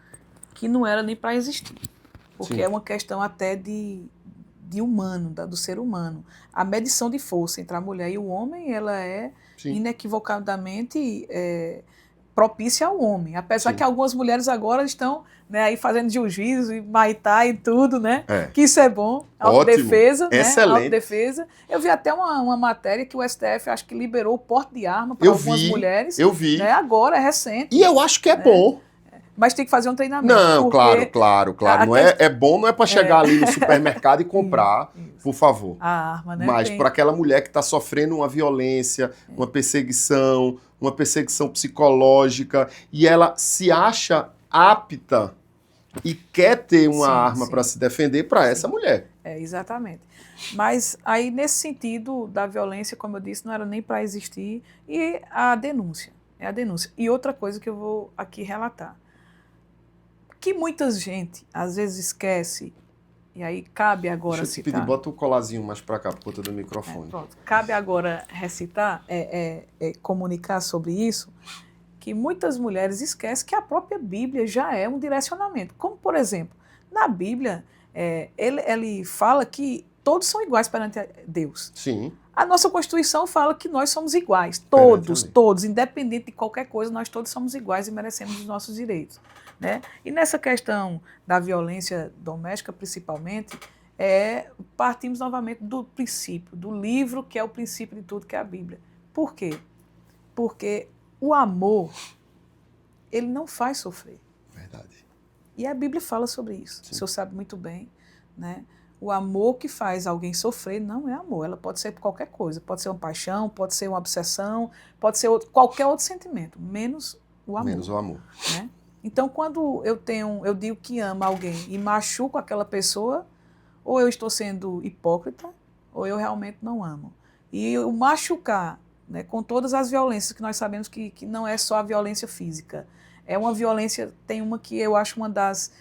que não era nem para existir. Porque é uma questão até de humano, do ser humano. A medição de força entre a mulher e o homem, ela é inequivocadamente propícia ao homem. Apesar que algumas mulheres agora estão, né, aí fazendo jiu-jitsu e muay thai e tudo, né? Que isso é bom. Autodefesa, né? Excelente. Autodefesa. Eu vi até uma matéria que o STF acho que liberou o porte de arma para algumas mulheres. Eu vi. Né? Agora, é recente. E eu acho que é bom. Mas tem que fazer um treinamento. Não, claro. Não é bom, não é para chegar ali no supermercado e comprar, por favor. A arma, né? Mas para aquela mulher que está sofrendo uma violência, uma perseguição psicológica, e ela se acha apta e quer ter uma arma para se defender para essa mulher. Exatamente. Mas aí, nesse sentido da violência, como eu disse, não era nem para existir. E a denúncia. É a denúncia. E outra coisa que eu vou aqui relatar. Que muita gente, às vezes, esquece E aí cabe agora Deixa eu te citar. pedir, bota o colarzinho mais para cá, por conta do microfone. Pronto. Cabe agora recitar, comunicar sobre isso, que muitas mulheres esquecem que a própria Bíblia já é um direcionamento. Como, por exemplo, na Bíblia, ele fala que todos são iguais perante Deus. Sim. A nossa Constituição fala que nós somos iguais, Perante todos, independente de qualquer coisa, nós todos somos iguais e merecemos os nossos direitos. Né? E nessa questão da violência doméstica, principalmente, partimos novamente do princípio, do livro que é o princípio de tudo, que é a Bíblia. Por quê? Porque o amor, ele não faz sofrer. Verdade. E a Bíblia fala sobre isso. Sim. O senhor sabe muito bem, né? O amor que faz alguém sofrer não é amor. Ela pode ser qualquer coisa. Pode ser uma paixão, pode ser uma obsessão, pode ser qualquer outro sentimento, menos o amor. Menos o amor. Né? Então, quando eu digo que amo alguém e machuco aquela pessoa, ou eu estou sendo hipócrita, ou eu realmente não amo. E o machucar, né, com todas as violências que nós sabemos que não é só a violência física. É uma violência, tem uma que eu acho uma das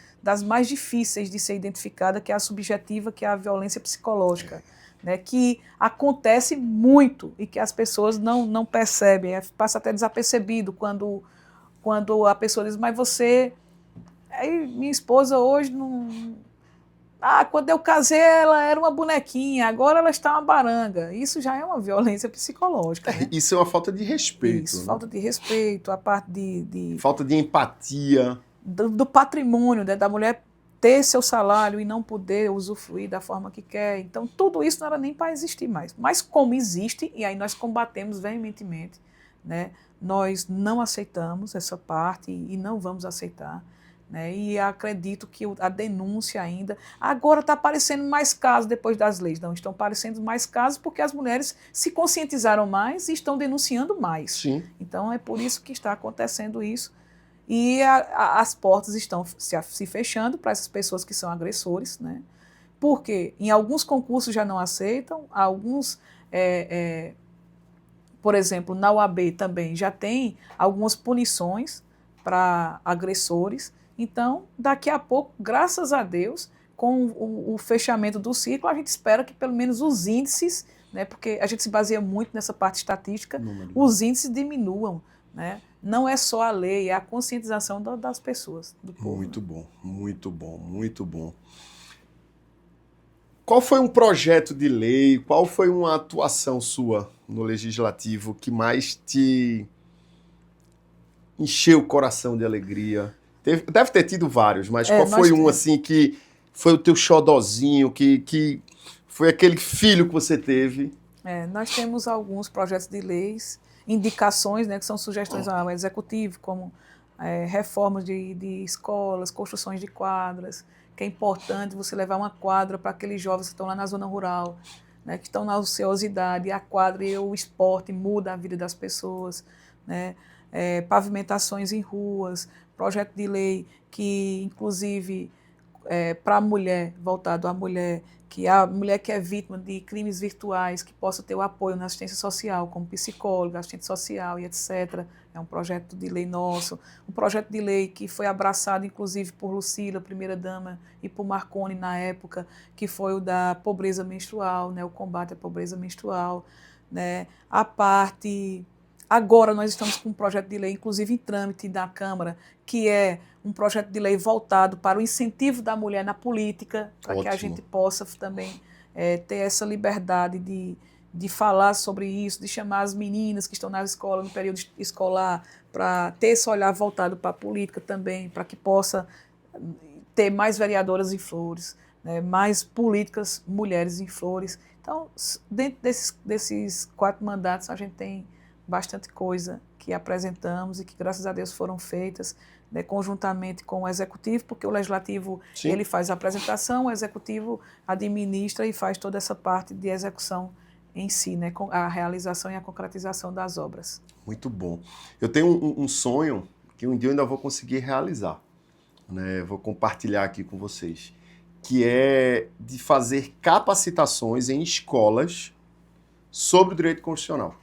mais difíceis de ser identificada, que é a subjetiva, que é a violência psicológica, né, que acontece muito e que as pessoas não percebem, passa até desapercebido quando a pessoa diz, mas você... Aí minha esposa hoje não... quando eu casei ela era uma bonequinha, agora ela está uma baranga. Isso já é uma violência psicológica. Né? Isso é uma falta de respeito. Isso, né? falta de respeito, a parte falta de empatia. Do patrimônio, né, da mulher ter seu salário e não poder usufruir da forma que quer. Então, tudo isso não era nem para existir mais. Mas como existe, e aí nós combatemos veementemente, né, nós não aceitamos essa parte e não vamos aceitar. Né, e acredito que a denúncia ainda... Agora está aparecendo mais casos depois das leis. Não, estão aparecendo mais casos porque as mulheres se conscientizaram mais e estão denunciando mais. Sim. Então, é por isso que está acontecendo isso. E as portas estão se fechando para essas pessoas que são agressores, né? Porque em alguns concursos já não aceitam, alguns, por exemplo, na UAB também já tem algumas punições para agressores. Então, daqui a pouco, graças a Deus, com o fechamento do ciclo, a gente espera que pelo menos os índices, né, porque a gente se baseia muito nessa parte estatística, os índices diminuam, né? Não é só a lei, é a conscientização das pessoas, do povo. Muito bom, muito bom, muito bom. Qual foi um projeto de lei, qual foi uma atuação sua no Legislativo que mais te encheu o coração de alegria? Deve ter tido vários, mas qual foi um assim que foi o teu xodozinho, que foi aquele filho que você teve? Nós temos alguns projetos de leis, indicações, né, que são sugestões ao executivo, como reformas de escolas, construções de quadras, que é importante você levar uma quadra para aqueles jovens que estão lá na zona rural, né, que estão na ociosidade, e a quadra e o esporte muda a vida das pessoas, né, pavimentações em ruas, projeto de lei que, inclusive, para a mulher, voltado à mulher, que a mulher que é vítima de crimes virtuais, que possa ter o apoio na assistência social, como psicóloga, assistente social e etc. É um projeto de lei nosso. Um projeto de lei que foi abraçado, inclusive, por Lucila, primeira-dama, e por Marconi, na época, que foi o da pobreza menstrual, né, o combate à pobreza menstrual. Né, a parte... Agora nós estamos com um projeto de lei, inclusive em trâmite da Câmara, que é um projeto de lei voltado para o incentivo da mulher na política, para que a gente possa também ter essa liberdade de falar sobre isso, de chamar as meninas que estão na escola, no período escolar, para ter esse olhar voltado para a política também, para que possa ter mais vereadoras em Flores, né, mais políticas mulheres em Flores. Então, dentro desses 4 mandatos, a gente tem bastante coisa que apresentamos e que, graças a Deus, foram feitas, né, conjuntamente com o Executivo, porque o Legislativo ele faz a apresentação, o Executivo administra e faz toda essa parte de execução em si, né, com a realização e a concretização das obras. Muito bom. Eu tenho um sonho que um dia eu ainda vou conseguir realizar, né, vou compartilhar aqui com vocês, que é de fazer capacitações em escolas sobre o direito constitucional.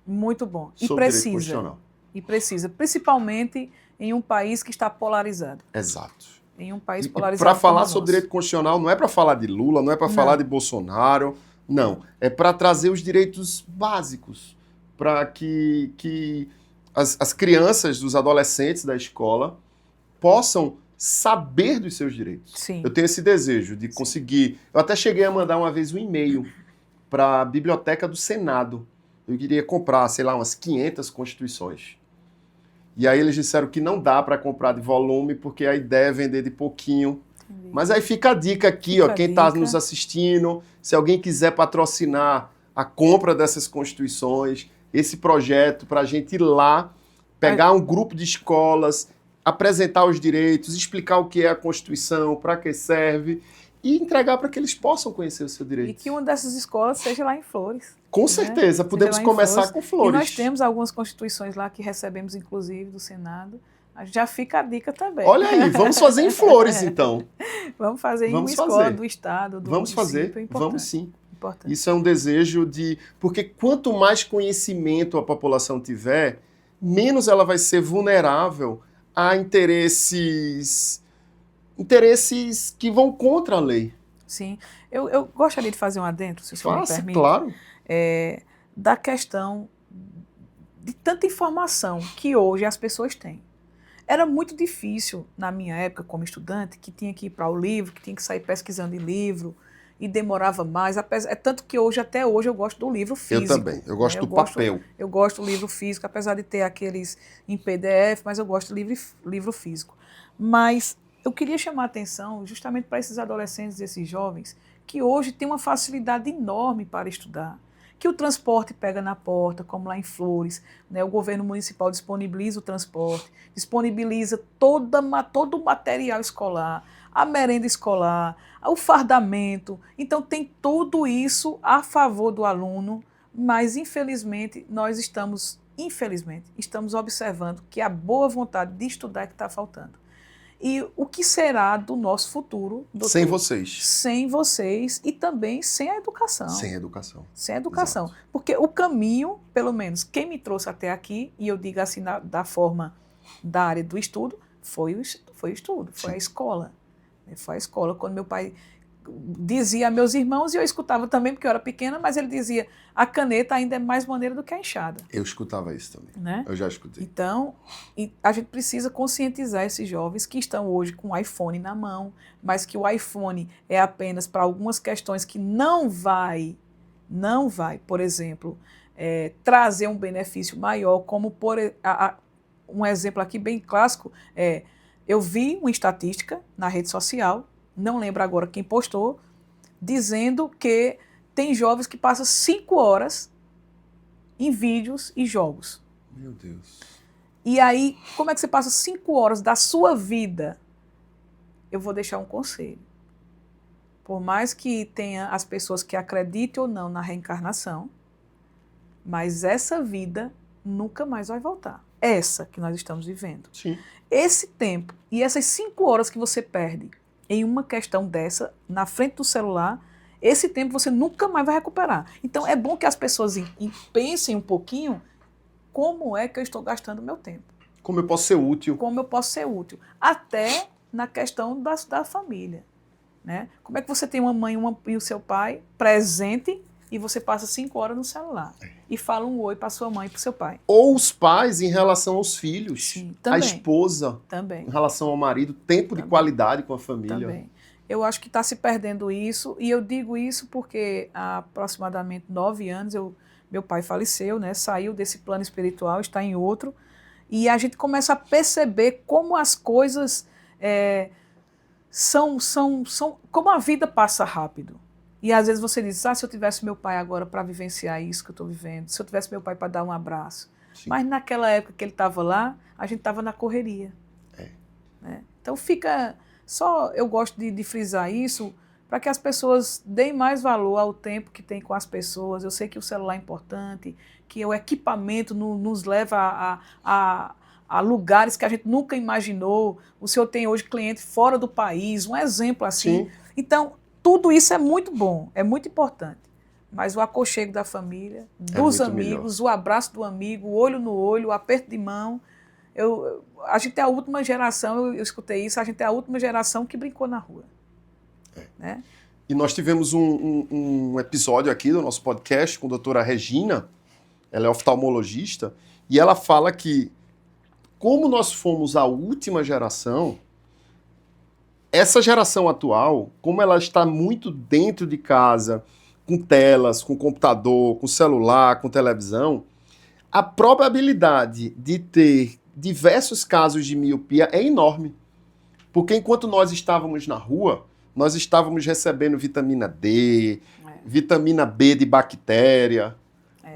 Muito bom. E sobre precisa. Direito constitucional. E precisa, principalmente em um país que está polarizado. Exato. em um país E polarizado para falar como o sobre nosso. direito constitucional, não é para falar de Lula, não é para Não. falar de Bolsonaro, não. É para trazer os direitos básicos, para que as crianças, os adolescentes da escola possam saber dos seus direitos. Sim. Eu tenho esse desejo de conseguir. Eu até cheguei a mandar uma vez um e-mail para a biblioteca do Senado. Eu queria comprar, sei lá, umas 500 constituições. E aí eles disseram que não dá para comprar de volume, porque a ideia é vender de pouquinho. Entendi. Mas aí fica a dica aqui, Fica ó, a quem está dica. nos assistindo, se alguém quiser patrocinar a compra dessas constituições, esse projeto para a gente ir lá, pegar um grupo de escolas, apresentar os direitos, explicar o que é a Constituição, para que serve e entregar para que eles possam conhecer o seu direito. E que uma dessas escolas seja lá em Flores. Com certeza, Seja podemos lá em começar com E Flores. nós temos algumas constituições lá que recebemos, inclusive, do Senado. Já fica a dica também. Olha aí, vamos fazer em Flores, então. Vamos fazer em uma Vamos escola fazer. do Estado, do Vamos município. fazer, É importante. vamos sim. Importante. Isso é um desejo de... Porque quanto mais conhecimento a população tiver, menos ela vai ser vulnerável a interesses que vão contra a lei. Sim. Eu gostaria de fazer um adendo, se o senhor me Faça, permite. claro. Da questão de tanta informação que hoje as pessoas têm. Era muito difícil, na minha época, como estudante, que tinha que ir para o livro, que tinha que sair pesquisando em livro, e demorava mais. É tanto que hoje, até hoje, eu gosto do livro físico. Eu também, eu gosto do papel. Eu gosto do livro físico, apesar de ter aqueles em PDF, mas eu gosto do livro físico. Mas eu queria chamar a atenção justamente para esses adolescentes e esses jovens que hoje têm uma facilidade enorme para estudar, que o transporte pega na porta, como lá em Flores, né? O governo municipal disponibiliza o transporte, disponibiliza todo o material escolar, a merenda escolar, o fardamento. Então tem tudo isso a favor do aluno, mas infelizmente nós estamos observando que a boa vontade de estudar é que está faltando. E o que será do nosso futuro, doutor? Sem vocês. Sem vocês e também sem a educação. Sem educação. Sem a educação. Exato. Porque o caminho, pelo menos quem me trouxe até aqui, e eu digo assim da forma da área do estudo, foi o estudo, foi a escola. Foi a escola. Quando meu pai dizia a meus irmãos, e eu escutava também, porque eu era pequena, mas ele dizia, a caneta ainda é mais maneira do que a enxada. Eu escutava isso também. Né? Eu já escutei. Então, a gente precisa conscientizar esses jovens que estão hoje com o iPhone na mão, mas que o iPhone é apenas para algumas questões que não vai, por exemplo, trazer um benefício maior, como um exemplo aqui bem clássico, eu vi uma estatística na rede social, não lembro agora quem postou, dizendo que tem jovens que passam 5 horas em vídeos e jogos. Meu Deus. E aí, como é que você passa 5 horas da sua vida? Eu vou deixar um conselho. Por mais que tenha as pessoas que acreditem ou não na reencarnação, mas essa vida nunca mais vai voltar. Essa que nós estamos vivendo. Sim. Esse tempo e essas 5 horas que você perde em uma questão dessa, na frente do celular, esse tempo você nunca mais vai recuperar. Então é bom que as pessoas pensem um pouquinho como é que eu estou gastando o meu tempo. Como eu posso ser útil. Como eu posso ser útil. Até na questão da família. Né? Como é que você tem uma mãe e o seu pai presente e você passa 5 horas no celular e fala um oi para sua mãe e para o seu pai. Ou os pais em relação aos filhos. Sim, também. A esposa também. Em relação ao marido. Tempo também. De qualidade com a família. Também. Eu acho que está se perdendo isso, e eu digo isso porque há aproximadamente 9 anos meu pai faleceu, né? Saiu desse plano espiritual, está em outro, e a gente começa a perceber como as coisas como a vida passa rápido. E às vezes você diz, se eu tivesse meu pai agora para vivenciar isso que eu estou vivendo, se eu tivesse meu pai para dar um abraço. Sim. Mas naquela época que ele estava lá, a gente estava na correria. Né? Então eu gosto de frisar isso para que as pessoas deem mais valor ao tempo que tem com as pessoas. Eu sei que o celular é importante, que o equipamento nos leva a lugares que a gente nunca imaginou. O senhor tem hoje cliente fora do país, um exemplo assim. Sim. Então, tudo isso é muito bom, é muito importante. Mas o aconchego da família, dos amigos, melhor. O abraço do amigo, o olho no olho, o aperto de mão, A gente é a última geração, eu escutei isso, a gente é a última geração que brincou na rua. Né? E nós tivemos um episódio aqui do nosso podcast com a doutora Regina, ela é oftalmologista, e ela fala que, como nós fomos a última geração, essa geração atual, como ela está muito dentro de casa, com telas, com computador, com celular, com televisão, a probabilidade de ter diversos casos de miopia é enorme. Porque enquanto nós estávamos na rua, nós estávamos recebendo vitamina D, vitamina B de bactéria,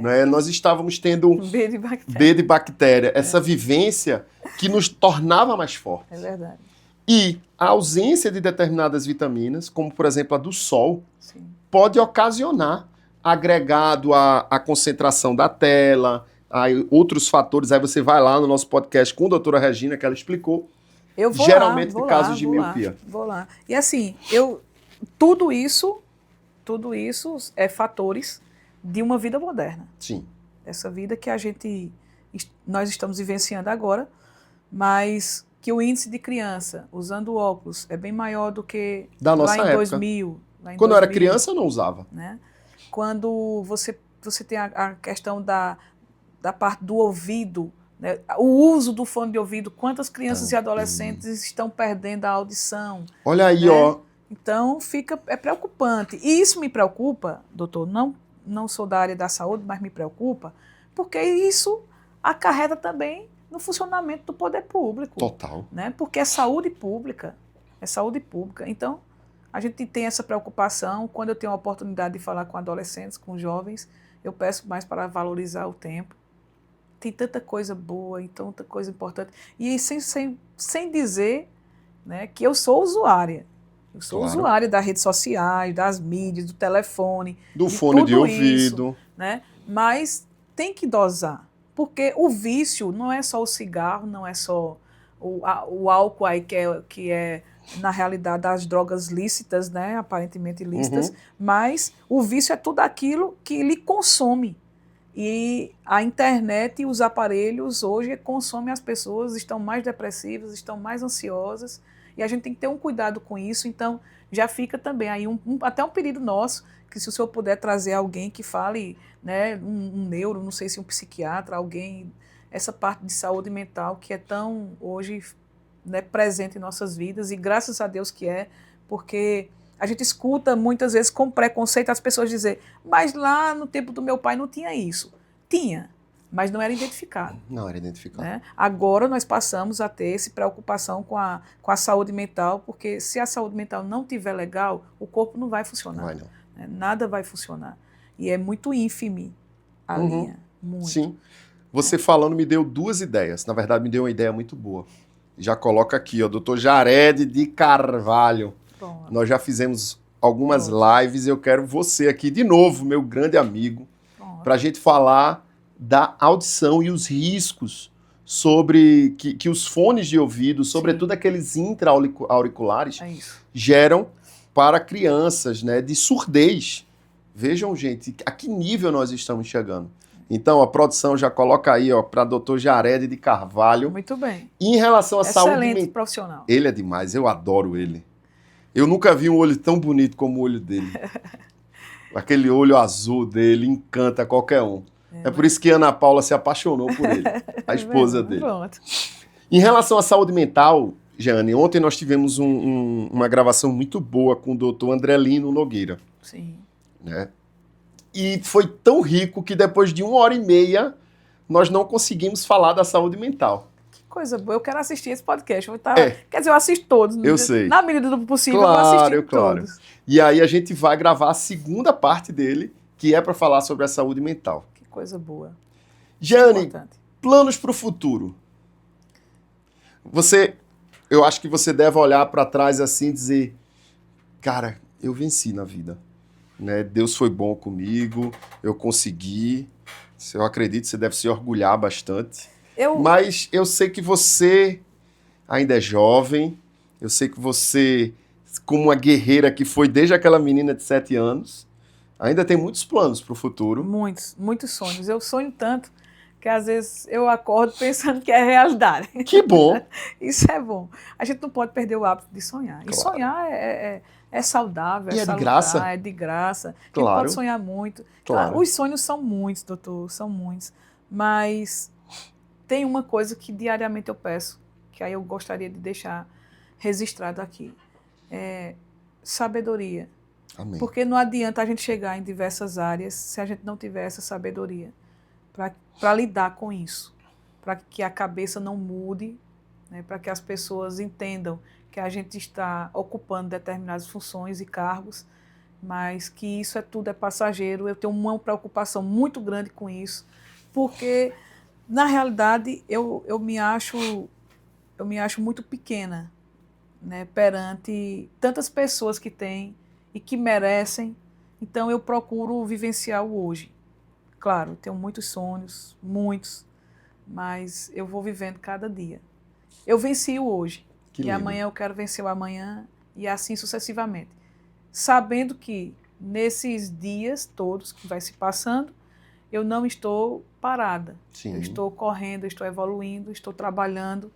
né? Nós estávamos tendo B de bactéria, essa vivência que nos tornava mais fortes. É verdade. E a ausência de determinadas vitaminas, como por exemplo a do sol, Sim. pode ocasionar, agregado à concentração da tela, a outros fatores. Aí você vai lá no nosso podcast com a doutora Regina, que ela explicou, eu vou geralmente lá, de casos de miopia. Vou lá. E assim, tudo isso é fatores de uma vida moderna. Sim. Essa vida que nós estamos vivenciando agora, mas que o índice de criança usando óculos é bem maior do que da nossa lá em época. 2000. Quando eu era criança, eu não usava. Né? Quando você tem a questão da parte do ouvido, né? O uso do fone de ouvido, quantas crianças e adolescentes estão perdendo a audição. Olha aí, né? ó. Então, é preocupante. E isso me preocupa, doutor, não sou da área da saúde, mas me preocupa, porque isso acarreta também no funcionamento do poder público. Total. Né? Porque é saúde pública. Então, a gente tem essa preocupação. Quando eu tenho a oportunidade de falar com adolescentes, com jovens, eu peço mais para valorizar o tempo. Tem tanta coisa boa e tanta coisa importante. E sem dizer, né, que eu sou usuária. Eu sou usuária das redes sociais, das mídias, do telefone. Do fone de ouvido. Isso, né? Mas tem que dosar. Porque o vício não é só o cigarro, não é só o álcool aí, que é na realidade, das drogas lícitas, né? Aparentemente lícitas. Mas o vício é tudo aquilo que lhe consome. E a internet e os aparelhos hoje consomem as pessoas, estão mais depressivas, estão mais ansiosas, e a gente tem que ter um cuidado com isso. Então, já fica também aí até um pedido nosso, que se o senhor puder trazer alguém que fale, né, um neuro, não sei se um psiquiatra, alguém, essa parte de saúde mental que é tão hoje, né, presente em nossas vidas, e graças a Deus que é, porque a gente escuta muitas vezes com preconceito as pessoas dizer, mas lá no tempo do meu pai não tinha isso. Tinha, mas não era identificado. Não era identificado. Né? Agora nós passamos a ter essa preocupação com a saúde mental, porque se a saúde mental não estiver legal, o corpo não vai funcionar. Vai não. Né? Nada vai funcionar. E é muito ínfime a linha. Muito. Sim. Você falando me deu duas ideias. Na verdade, me deu uma ideia muito boa. Já coloca aqui, ó, Dr. Jared de Carvalho. Pronto. Nós já fizemos algumas lives e eu quero você aqui de novo, meu grande amigo, para a gente falar da audição e os riscos sobre que os fones de ouvido, sobretudo aqueles intra-auriculares, geram para crianças, né, de surdez. Vejam, gente, a que nível nós estamos chegando. Então, a produção já coloca aí, ó, para Dr. Jared de Carvalho. Muito bem. E em relação à saúde mental. Excelente profissional. Ele é demais, eu adoro ele. Eu nunca vi um olho tão bonito como o olho dele. Aquele olho azul dele encanta qualquer um. É por isso que Ana Paula se apaixonou por ele, a esposa dele. Pronto. Em relação à saúde mental, Jeane, ontem nós tivemos uma gravação muito boa com o doutor Andrelino Nogueira. Sim. Né? E foi tão rico que depois de 1h30 nós não conseguimos falar da saúde mental. Coisa boa, eu quero assistir esse podcast. Quer dizer, eu assisto todos. Eu sei. Na medida do possível, claro, eu vou assistir todos. E aí a gente vai gravar a segunda parte dele, que é para falar sobre a saúde mental. Que coisa boa. Jeane, planos para o futuro. Eu acho que você deve olhar para trás assim e dizer, cara, eu venci na vida. Né? Deus foi bom comigo, eu consegui. Eu acredito que você deve se orgulhar bastante. Mas eu sei que você ainda é jovem, eu sei que você, como uma guerreira que foi desde aquela menina de 7 anos, ainda tem muitos planos para o futuro. Muitos sonhos. Eu sonho tanto que às vezes eu acordo pensando que é realidade. Que bom. Isso é bom. A gente não pode perder o hábito de sonhar. E Claro. sonhar é saudável, E é é de salutar, graça. é de graça. A gente Claro. pode sonhar muito. Claro. Os sonhos são muitos, doutor, são muitos. Mas tem uma coisa que diariamente eu peço, que aí eu gostaria de deixar registrado aqui. É sabedoria. Amém. Porque não adianta a gente chegar em diversas áreas se a gente não tiver essa sabedoria para lidar com isso, para que a cabeça não mude, né, para que as pessoas entendam que a gente está ocupando determinadas funções e cargos, mas que isso tudo é passageiro. Eu tenho uma preocupação muito grande com isso, porque, na realidade, eu me acho muito pequena, né, perante tantas pessoas que têm e que merecem. Então eu procuro vivenciar o hoje. Claro, tenho muitos sonhos, muitos, mas eu vou vivendo cada dia. Eu venci o hoje, e amanhã eu quero vencer o amanhã, e assim sucessivamente. Sabendo que nesses dias todos que vai se passando, eu não estou parada. Sim. Eu estou correndo, eu estou evoluindo, estou trabalhando.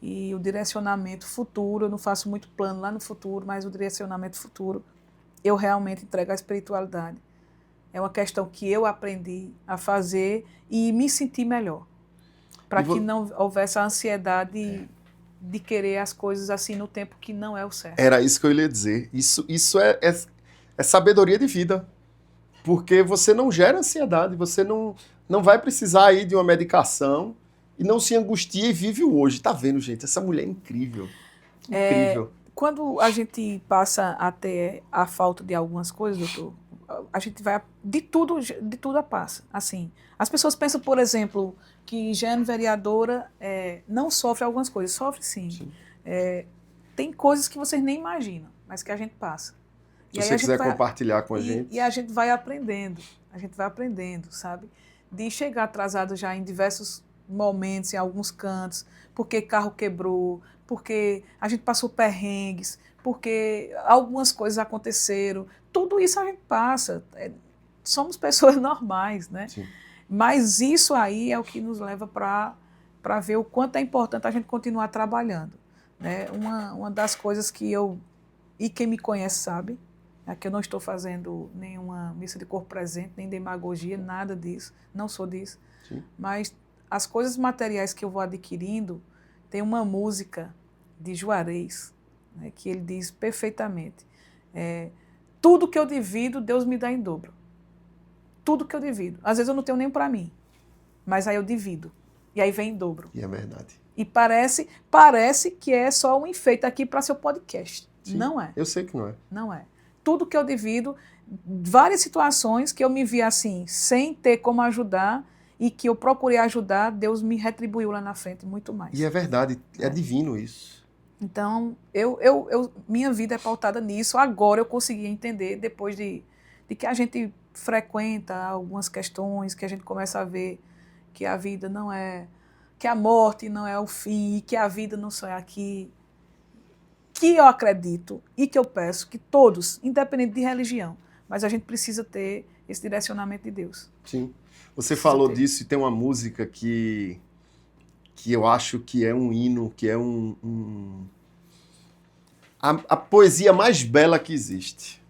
E o direcionamento futuro, eu não faço muito plano lá no futuro, mas o direcionamento futuro, eu realmente entrego à espiritualidade. É uma questão que eu aprendi a fazer e me sentir melhor. Para que não houvesse a ansiedade de querer as coisas assim no tempo que não é o certo. Era isso que eu ia dizer. Isso é sabedoria de vida. Porque você não gera ansiedade, você não vai precisar ir de uma medicação e não se angustia e vive o hoje. Tá vendo, gente? Essa mulher é incrível. Incrível. Quando a gente passa a ter a falta de algumas coisas, doutor, a gente vai... De tudo passa. Assim, as pessoas pensam, por exemplo, que Jeane vereadora não sofre algumas coisas. Sofre sim. Tem coisas que vocês nem imaginam, mas que a gente passa. Se você quiser compartilhar com a gente. E a gente vai aprendendo, sabe? De chegar atrasado já em diversos momentos, em alguns cantos, porque carro quebrou, porque a gente passou perrengues, porque algumas coisas aconteceram. Tudo isso a gente passa. Somos pessoas normais, né? Sim. Mas isso aí é o que nos leva para ver o quanto é importante a gente continuar trabalhando, né? Uma das coisas que e quem me conhece sabe, é que eu não estou fazendo nenhuma missa de corpo presente, nem demagogia, nada disso, não sou disso. Sim. Mas as coisas materiais que eu vou adquirindo, tem uma música de Juarez, né, que ele diz perfeitamente, tudo que eu divido, Deus me dá em dobro. Tudo que eu divido. Às vezes eu não tenho nem para mim, mas aí eu divido, e aí vem em dobro. E é verdade. E parece que é só um enfeite aqui para seu podcast. Sim, não é. Eu sei que não é. Não é. Tudo que eu divido, várias situações que eu me vi assim, sem ter como ajudar, e que eu procurei ajudar, Deus me retribuiu lá na frente muito mais. E é verdade, é divino isso. Então, minha vida é pautada nisso. Agora eu consegui entender, depois de que a gente frequenta algumas questões, que a gente começa a ver que a vida não é, que a morte não é o fim, que a vida não só é aqui. Que eu acredito e que eu peço que todos, independente de religião, mas a gente precisa ter esse direcionamento de Deus. Sim. Você falou disso e tem uma música que eu acho que é um hino, que é a poesia mais bela que existe.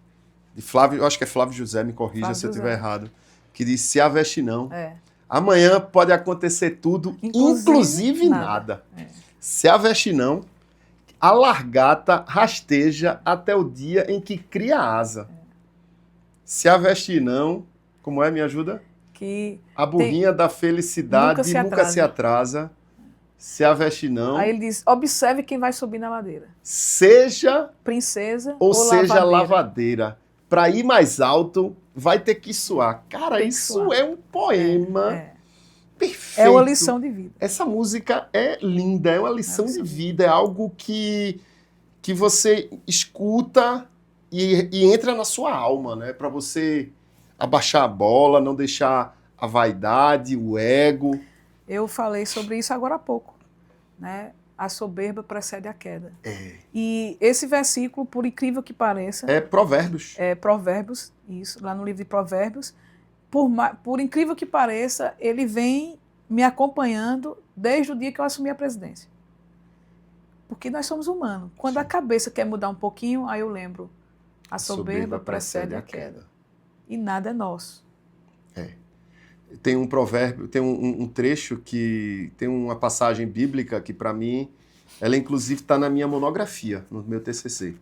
De Flávio, eu acho que é Flávio José, me corrija se eu estiver errado, que diz: se a veste não, amanhã pode acontecer tudo, inclusive nada. Se a veste não, a largata rasteja até o dia em que cria asa. Se a veste não, como é, me ajuda? Que a burrinha da felicidade nunca se atrasa. Se a veste não... Aí ele diz, observe quem vai subir na ladeira. Seja princesa ou seja lavadeira. Para ir mais alto, vai ter que suar. Cara, isso é um poema perfeito. É uma lição de vida. Essa música é linda, é uma lição de vida. É algo que você escuta e entra na sua alma, né? Para você abaixar a bola, não deixar a vaidade, o ego. Eu falei sobre isso agora há pouco, né? A soberba precede a queda. E esse versículo, por incrível que pareça... É Provérbios. É Provérbios, isso, lá no livro de Provérbios. Por incrível que pareça, ele vem me acompanhando desde o dia que eu assumi a presidência. Porque nós somos humanos. Quando a cabeça quer mudar um pouquinho, aí eu lembro, a soberba precede a queda. E nada é nosso. Tem um provérbio, tem um trecho que tem uma passagem bíblica que, para mim, ela inclusive está na minha monografia, no meu TCC.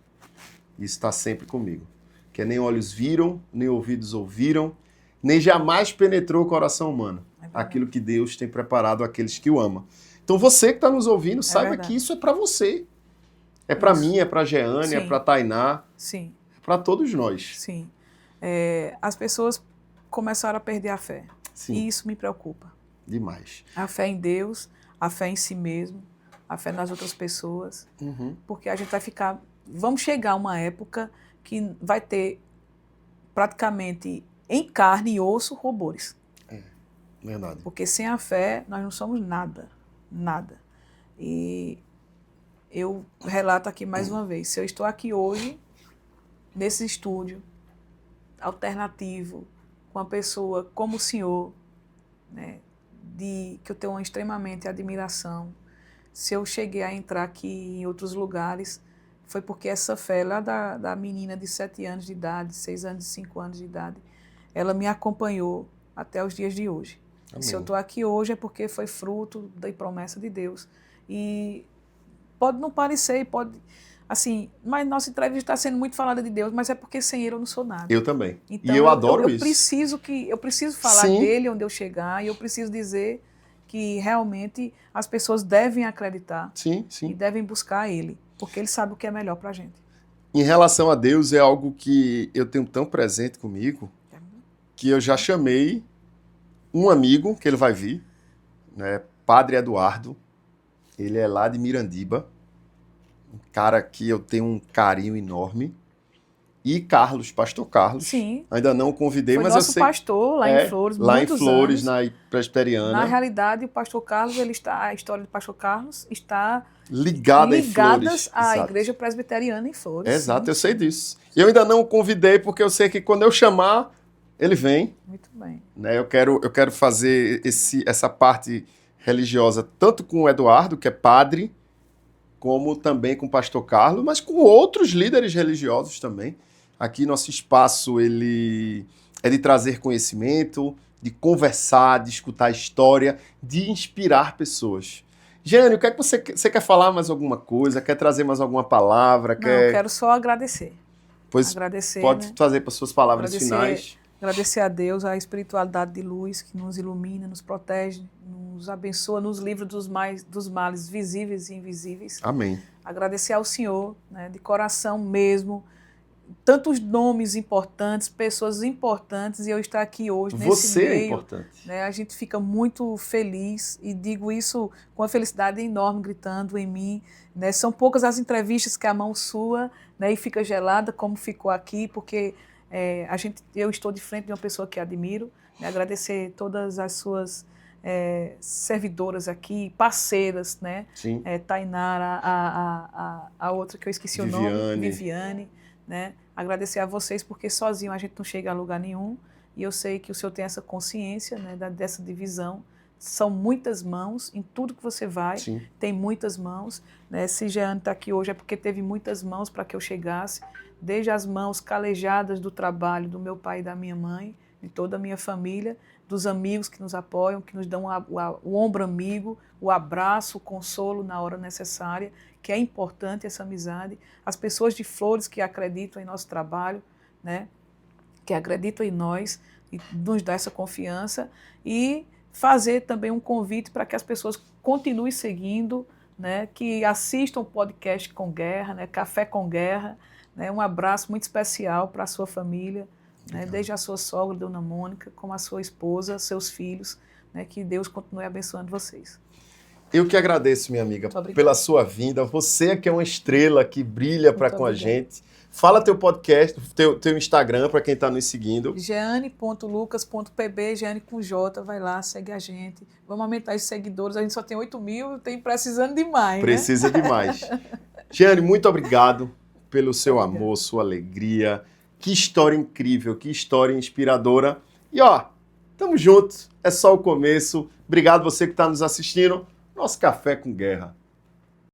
Isso está sempre comigo. Que é nem olhos viram, nem ouvidos ouviram, nem jamais penetrou o coração humano. Aquilo que Deus tem preparado àqueles que o amam. Então você que está nos ouvindo, saiba que isso é para você. É para mim, é para Jeane, é para Tainá. Sim. É para todos nós. Sim. As pessoas começaram a perder a fé. Sim. E isso me preocupa. Demais. A fé em Deus, a fé em si mesmo, a fé nas outras pessoas. Porque a gente vai ficar... Vamos chegar a uma época que vai ter praticamente em carne e osso robôs. Verdade. Porque sem a fé nós não somos nada. Nada. E eu relato aqui mais uma vez. Se eu estou aqui hoje, nesse estúdio alternativo, com uma pessoa como o senhor, né, que eu tenho extremamente admiração, se eu cheguei a entrar aqui em outros lugares, foi porque essa fé lá da menina de 7 anos de idade, 6 anos, 5 anos de idade, ela me acompanhou até os dias de hoje. Amém. Se eu estou aqui hoje é porque foi fruto da promessa de Deus. E pode não parecer, pode... Assim, mas nossa entrevista está sendo muito falada de Deus, mas é porque sem ele eu não sou nada. Eu também. Então, e eu adoro isso. Eu preciso falar dele onde eu chegar, e eu preciso dizer que realmente as pessoas devem acreditar e devem buscar ele, porque ele sabe o que é melhor para a gente. Em relação a Deus, é algo que eu tenho tão presente comigo, que eu já chamei um amigo, que ele vai vir, né, Padre Eduardo, ele é lá de Mirandiba, um cara que eu tenho um carinho enorme, e Carlos, pastor Carlos. Sim. Ainda não o convidei, mas eu sei... Foi nosso pastor lá em Flores, lá muitos em Flores, anos. na Presbiteriana. Na realidade, o pastor Carlos, a história do pastor Carlos está ligadas em Flores. À Igreja Presbiteriana em Flores. Exato, sim. Eu sei disso. Eu ainda não o convidei, porque eu sei que quando eu chamar, ele vem. Muito bem. Né? Eu quero fazer essa parte religiosa, tanto com o Eduardo, que é padre, como também com o pastor Carlos, mas com outros líderes religiosos também. Aqui nosso espaço ele é de trazer conhecimento, de conversar, de escutar história, de inspirar pessoas. Jeane, o que é que você quer falar mais alguma coisa? Quer trazer mais alguma palavra? Não, eu quero só agradecer. Pois agradecer, pode trazer para suas palavras finais. Agradecer a Deus, a espiritualidade de luz que nos ilumina, nos protege, nos abençoa, nos livra dos males visíveis e invisíveis. Amém. Agradecer ao Senhor, né, de coração mesmo, tantos nomes importantes, pessoas importantes, e eu estar aqui hoje nesse meio. Você é importante. Né, a gente fica muito feliz, e digo isso com uma felicidade enorme, gritando em mim. Né, são poucas as entrevistas que a mão sua, né, e fica gelada, como ficou aqui, porque eu estou de frente de uma pessoa que admiro. Né, agradecer todas as suas servidoras aqui, parceiras, né? Sim. Tainara, a outra que eu esqueci o nome, Viviane. Né? Agradecer a vocês, porque sozinho a gente não chega a lugar nenhum, e eu sei que o senhor tem essa consciência, né, dessa divisão. São muitas mãos, em tudo que você vai. Sim. Tem muitas mãos. Né? Se Jeane está aqui hoje é porque teve muitas mãos para que eu chegasse, desde as mãos calejadas do trabalho do meu pai e da minha mãe, de toda a minha família, dos amigos que nos apoiam, que nos dão o ombro amigo, o abraço, o consolo na hora necessária, que é importante essa amizade, as pessoas de Flores que acreditam em nosso trabalho, né? Que acreditam em nós e nos dá essa confiança, e fazer também um convite para que as pessoas continuem seguindo, né? Que assistam o podcast Com Guerra, né? Café com Guerra, né? Um abraço muito especial para a sua família, né? Desde a sua sogra, Dona Mônica, como a sua esposa, seus filhos, né? Que Deus continue abençoando vocês. Eu que agradeço, minha amiga, pela sua vinda. Você que é uma estrela que brilha para com a gente. Fala teu podcast, teu Instagram para quem está nos seguindo. jeane.lucas.pb, Jeane com J, vai lá, segue a gente. Vamos aumentar os seguidores, a gente só tem 8.000, tem precisando demais, Precisa demais. Jeane, muito obrigado pelo seu amor, sua alegria. Que história incrível, que história inspiradora. E ó, Tamo junto, é só o começo. Obrigado você que está nos assistindo. Nosso Café com Guerra.